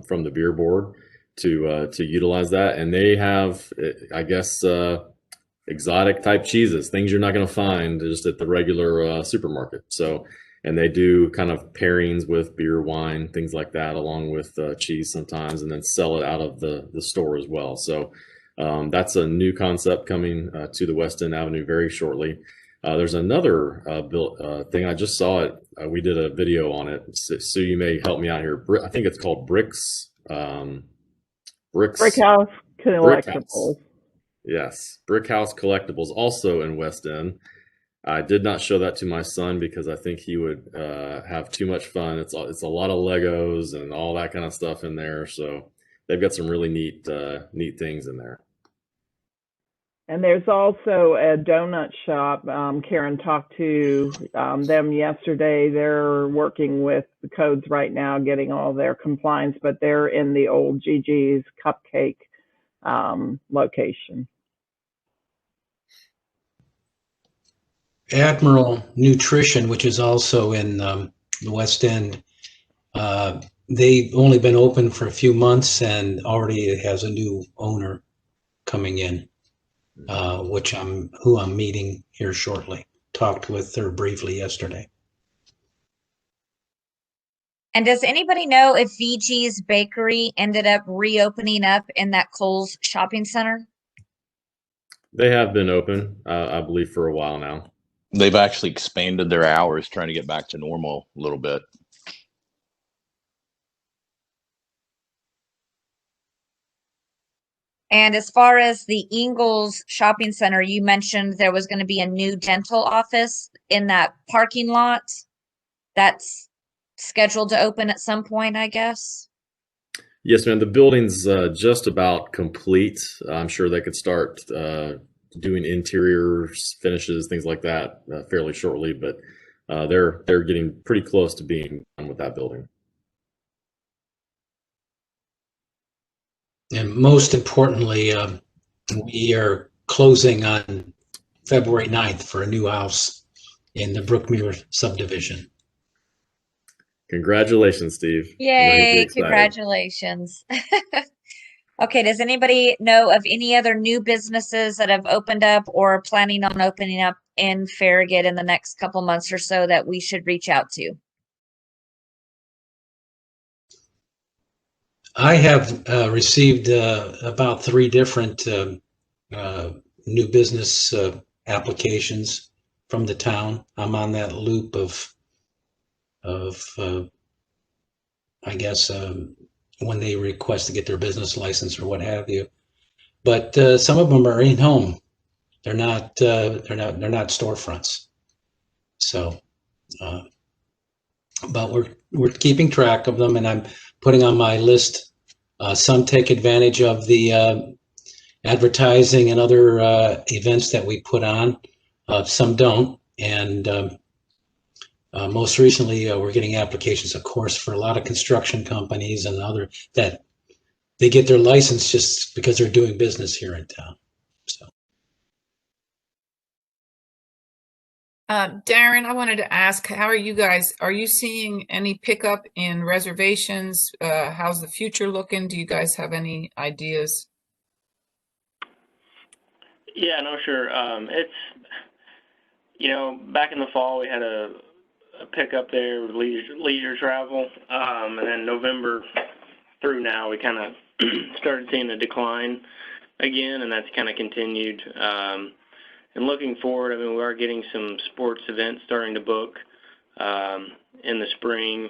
Speaker 9: from the beer board to utilize that, and they have, I guess, exotic type cheeses, things you're not going to find just at the regular supermarket. So, and they do kind of pairings with beer, wine, things like that, along with cheese sometimes, and then sell it out of the store as well. So that's a new concept coming to the West End Avenue very shortly. There's another thing. I just saw it. We did a video on it. So you may help me out here. I think it's called Bricks.
Speaker 13: Brick House Collectibles.
Speaker 9: Yes, Brick House Collectibles, also in West End. I did not show that to my son because I think he would have too much fun. It's a lot of Legos and all that kind of stuff in there. So they've got some really neat things in there.
Speaker 13: And there's also a donut shop. Karen talked to them yesterday. They're working with the codes right now, getting all their compliance, but they're in the old Gigi's Cupcake location.
Speaker 11: Admiral Nutrition, which is also in the West End, they've only been open for a few months and already it has a new owner coming in. who I'm meeting here shortly. Talked with her briefly yesterday.
Speaker 1: And does anybody know if VG's Bakery ended up reopening up in that Kohl's shopping center?
Speaker 9: They have been open, I believe, for a while now.
Speaker 14: They've actually expanded their hours, trying to get back to normal a little bit.
Speaker 1: And as far as the Ingalls Shopping Center, you mentioned there was going to be a new dental office in that parking lot. That's scheduled to open at some point, I guess.
Speaker 9: Yes, ma'am. The building's just about complete. I'm sure they could start doing interiors, finishes, things like that fairly shortly, but they're getting pretty close to being done with that building.
Speaker 11: And most importantly, we are closing on February 9th for a new house in the Brookmere subdivision.
Speaker 9: Congratulations, Steve.
Speaker 1: Yay, congratulations. Okay, does anybody know of any other new businesses that have opened up or are planning on opening up in Farragut in the next couple months or so that we should reach out to?
Speaker 11: I have received about 3 different new business applications from the town. I'm on that loop of I guess when they request to get their business license or what have you. But some of them are in home. They're not storefronts. So, but we're keeping track of them, and I'm putting on my list. Some take advantage of the advertising and other events that we put on. Some don't, and most recently, we're getting applications, of course, for a lot of construction companies and other that they get their license just because they're doing business here in town. So,
Speaker 6: Darren, I wanted to ask, how are you guys? Are you seeing any pickup in reservations? How's the future looking? Do you guys have any ideas?
Speaker 15: Yeah, no, sure. It's, back in the fall, we had a pickup there with leisure travel. And then November through now, we kind of started seeing a decline again, and that's kind of continued. And looking forward, we are getting some sports events starting to book in the spring,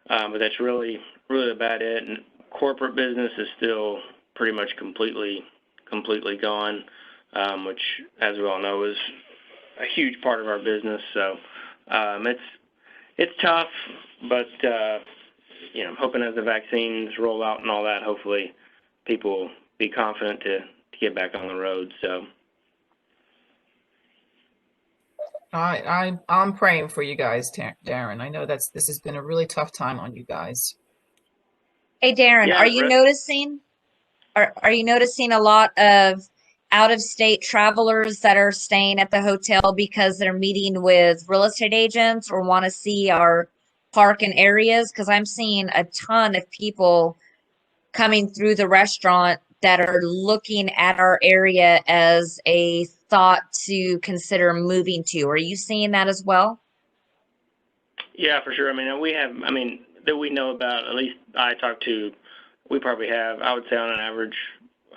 Speaker 15: but that's really about it. And corporate business is still pretty much completely gone, which, as we all know, is a huge part of our business. So it's tough, but I'm hoping as the vaccines roll out and all that, hopefully people will be confident to get back on the road. So.
Speaker 6: I'm praying for you guys, Darren. I know this has been a really tough time on you guys.
Speaker 1: Hey, Darren,
Speaker 15: Yeah,
Speaker 1: are you noticing a lot of out-of-state travelers that are staying at the hotel because they're meeting with real estate agents or want to see our park and areas? Because I'm seeing a ton of people coming through the restaurant that are looking at our area as a thought to consider moving to. Are you seeing that as well?
Speaker 15: Yeah, for sure. That we know about, at least I talked to, we probably have, I would say on an average,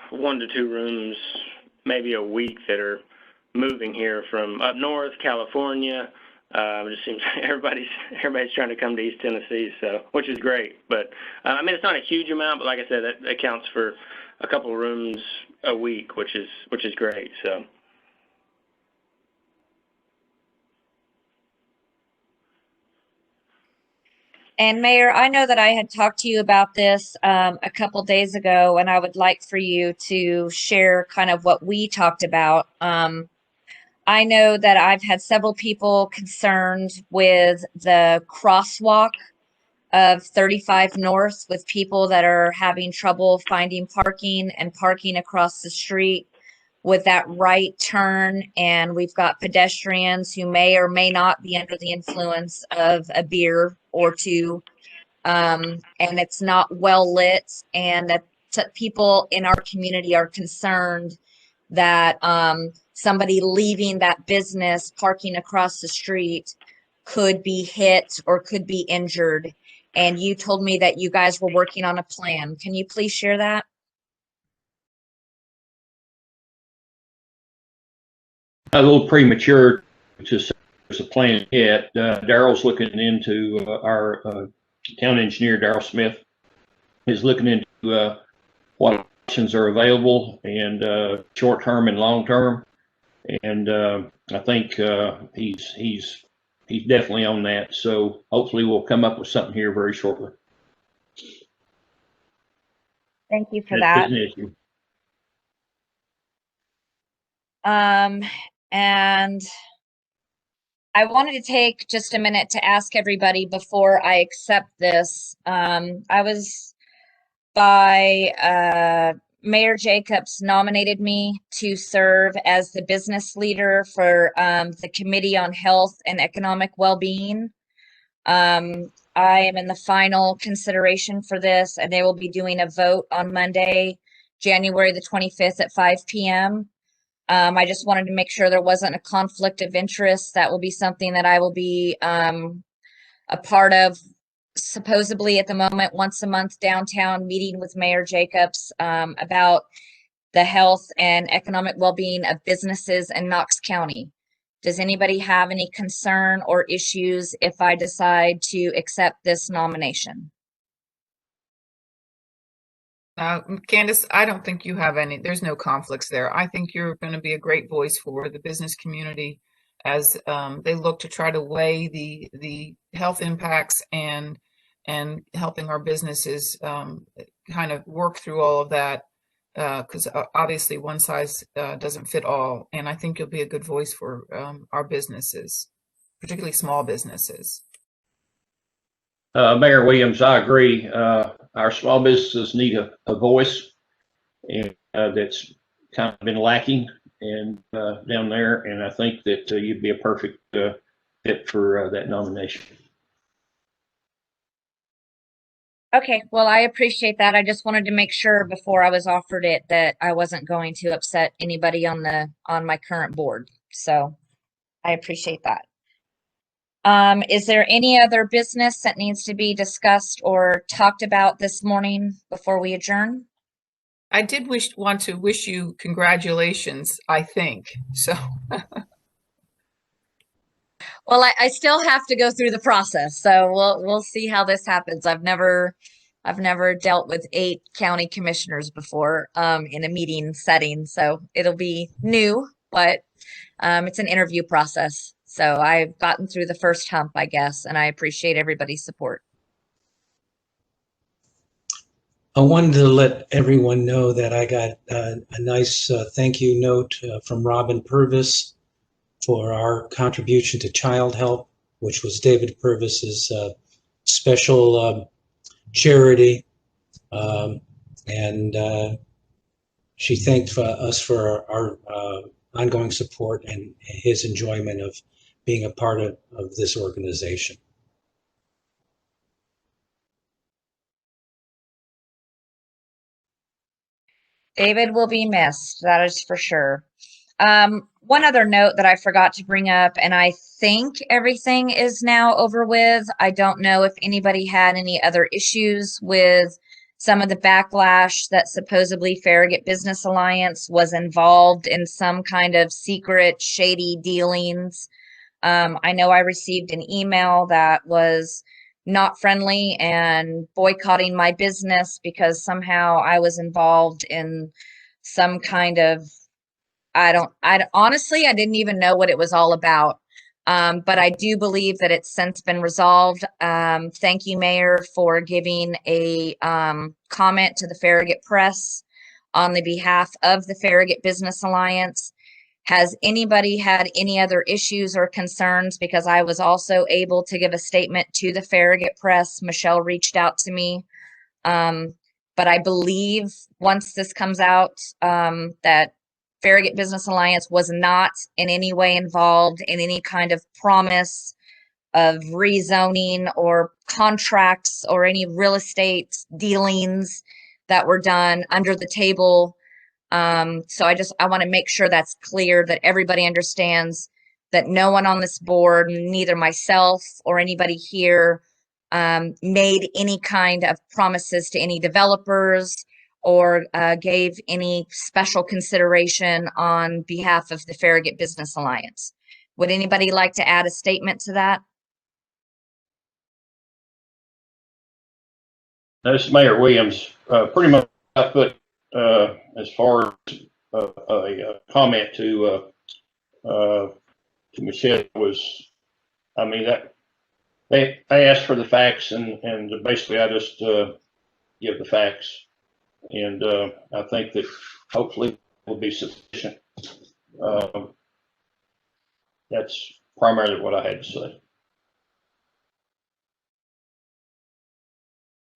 Speaker 15: 1 to 2 rooms, maybe a week that are moving here from up north, California. It just seems everybody's trying to come to East Tennessee, so, which is great. But, it's not a huge amount, but like I said, that accounts for a couple of rooms a week, which is great, so.
Speaker 1: And Mayor, I know that I had talked to you about this a couple days ago, and I would like for you to share kind of what we talked about. I know that I've had several people concerned with the crosswalk of 35 North with people that are having trouble finding parking and parking across the street with that right turn. And we've got pedestrians who may or may not be under the influence of a beer or two. And it's not well lit, and that people in our community are concerned that somebody leaving that business parking across the street could be hit or could be injured. And you told me that you guys were working on a plan. Can you please share that?
Speaker 3: A little premature to say there's a plan yet. Daryl's looking into our town engineer, Daryl Smith, is looking into what options are available and short term and long term. And I think he's definitely on that. So hopefully we'll come up with something here very shortly.
Speaker 1: Thank you for that. And I wanted to take just a minute to ask everybody before I accept this. I was by Mayor Jacobs nominated me to serve as the business leader for the Committee on Health and Economic Well-Being. I am in the final consideration for this, and they will be doing a vote on Monday, January the 25th at 5 p.m. I just wanted to make sure there wasn't a conflict of interest. That will be something that I will be a part of, supposedly at the moment, once a month downtown, meeting with Mayor Jacobs about the health and economic well-being of businesses in Knox County. Does anybody have any concern or issues if I decide to accept this nomination?
Speaker 6: Candace, I don't think you have any, there's no conflicts there. I think you're going to be a great voice for the business community as they look to try to weigh the health impacts and helping our businesses kind of work through all of that, because obviously one size doesn't fit all. And I think you'll be a good voice for our businesses, particularly small businesses.
Speaker 3: Mayor Williams, I agree. Our small businesses need a voice, and that's kind of been lacking and down there. And I think that you'd be a perfect fit for that nomination.
Speaker 1: Okay, well, I appreciate that. I just wanted to make sure before I was offered it that I wasn't going to upset anybody on my current board. So I appreciate that. Is there any other business that needs to be discussed or talked about this morning before we adjourn?
Speaker 6: I did want to wish you congratulations, I think. So
Speaker 1: well, I still have to go through the process, so we'll see how this happens. I've never dealt with 8 county commissioners before in a meeting setting, so it'll be new, but it's an interview process. So I've gotten through the first hump, I guess, and I appreciate everybody's support.
Speaker 11: I wanted to let everyone know that I got a nice thank you note from Robin Purvis for our contribution to child help, which was David Purvis's special charity. And she thanked us for our ongoing support and his enjoyment of being a part of this organization.
Speaker 1: David will be missed, that is for sure. One other note that I forgot to bring up, and I think everything is now over with. I don't know if anybody had any other issues with some of the backlash that supposedly Farragut Business Alliance was involved in some kind of secret shady dealings. I know I received an email that was not friendly and boycotting my business because somehow I was involved in some kind of, honestly, I didn't even know what it was all about. But I do believe that it's since been resolved. Thank you, Mayor, for giving a comment to the Farragut Press on the behalf of the Farragut Business Alliance. Has anybody had any other issues or concerns? Because I was also able to give a statement to the Farragut Press. Michelle reached out to me. But I believe once this comes out, that Farragut Business Alliance was not in any way involved in any kind of promise of rezoning or contracts or any real estate dealings that were done under the table So I want to make sure that's clear, that everybody understands that no one on this board, neither myself or anybody here, made any kind of promises to any developers or gave any special consideration on behalf of the Farragut Business Alliance. Would anybody like to add a statement to that?
Speaker 3: This is Mayor Williams. Pretty much I put as far as a comment to Michelle was, I mean, that they asked for the facts, and basically I just give the facts, and I think that hopefully will be sufficient. That's primarily what I had to say.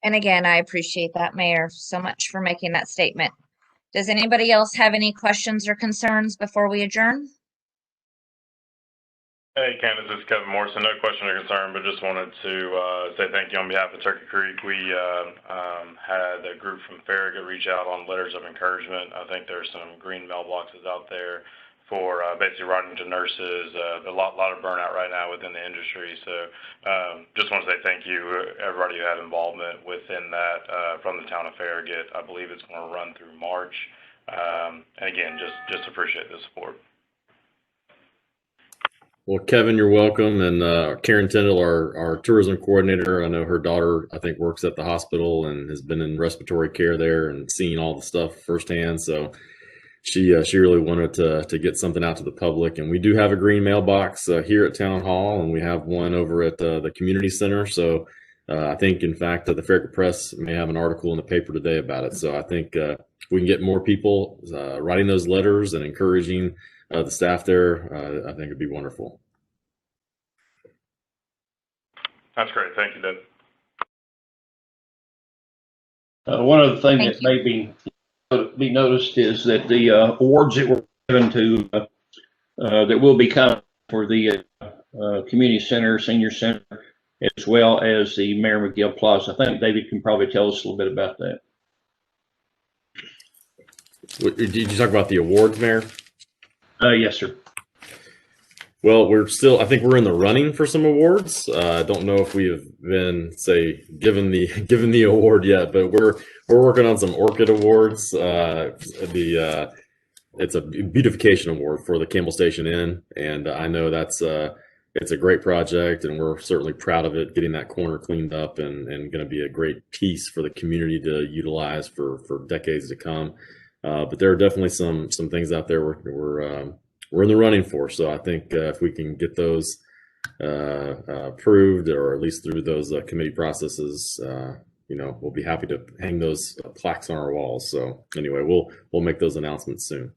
Speaker 1: And again, I appreciate that, Mayor, so much for making that statement. Does anybody else have any questions or concerns before we adjourn?
Speaker 4: Hey, Candace, this is Kevin Morrison. No question or concern, but just wanted to say thank you on behalf of Turkey Creek. We had a group from Farragut reach out on letters of encouragement. I think there's some green mailboxes out there for basically writing to nurses. A lot of burnout right now within the industry. So just want to say thank you, everybody who had involvement within that from the town of Farragut. I believe it's going to run through March. And again, just appreciate the support.
Speaker 9: Well, Kevin, you're welcome. And Karen Tyndall, our tourism coordinator, I know her daughter, I think, works at the hospital and has been in respiratory care there and seen all the stuff firsthand. So she really wanted to get something out to the public. And we do have a green mailbox here at Town Hall, and we have one over at the community center. So I think, in fact, the Farragut Press may have an article in the paper today about it. So I think we can get more people writing those letters and encouraging the staff there. I think it'd be wonderful.
Speaker 4: That's great. Thank you, Deb.
Speaker 3: One other thing that may be noticed is that the awards that were given to that will be coming for the community center, senior center, as well as the Mayor McGill Plaza. I think David can probably tell us a little bit about that.
Speaker 9: Did you talk about the awards, Mayor?
Speaker 3: Yes, sir.
Speaker 9: Well, I think we're in the running for some awards. I don't know if we have been, say, given the award yet, but we're working on some Orchid awards. It's a beautification award for the Campbell Station Inn, and I know it's a great project, and we're certainly proud of it, getting that corner cleaned up and going to be a great piece for the community to utilize for decades to come. But there are definitely some things out there we're in the running for. So I think if we can get those approved, or at least through those committee processes, we'll be happy to hang those plaques on our walls. So anyway, we'll make those announcements soon.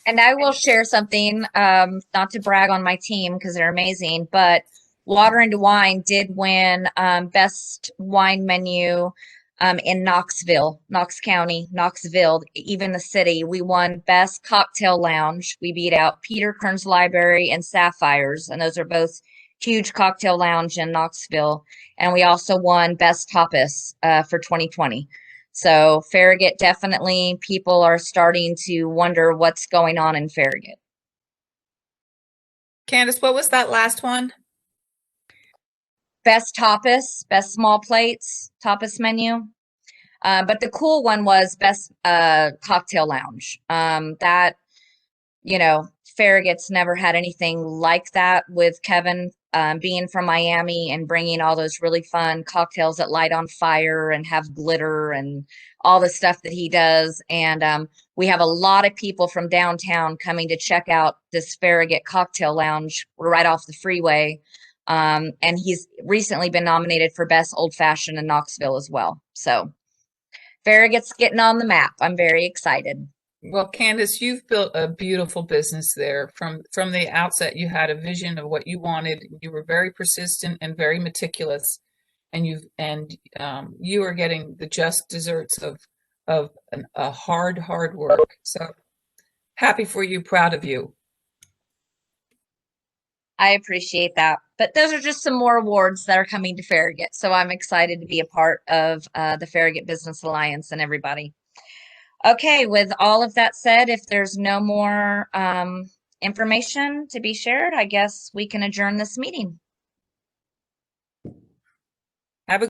Speaker 1: And I will share something, not to brag on my team because they're amazing, but Water and Wine did win best wine menu in Knox County, Knoxville, even the city. We won best cocktail lounge. We beat out Peter Kern's Library and Sapphires, and those are both huge cocktail lounge in Knoxville. And we also won best tapas for 2020. So Farragut, definitely, people are starting to wonder what's going on in Farragut.
Speaker 6: Candace, what was that last one?
Speaker 1: Best tapas, best small plates, tapas menu. But the cool one was best cocktail lounge. Farragut's never had anything like that, with Kevin being from Miami and bringing all those really fun cocktails that light on fire and have glitter and all the stuff that he does. And we have a lot of people from downtown coming to check out this Farragut cocktail lounge right off the freeway. And he's recently been nominated for best old fashioned in Knoxville as well. So Farragut's getting on the map. I'm very excited.
Speaker 6: Well, Candace, you've built a beautiful business there. From the outset, you had a vision of what you wanted. You were very persistent and very meticulous, and you are getting the just desserts of a hard work. So happy for you, proud of you.
Speaker 1: I appreciate that. But those are just some more awards that are coming to Farragut. So I'm excited to be a part of the Farragut Business Alliance and everybody. Okay, with all of that said, if there's no more information to be shared, I guess we can adjourn this meeting.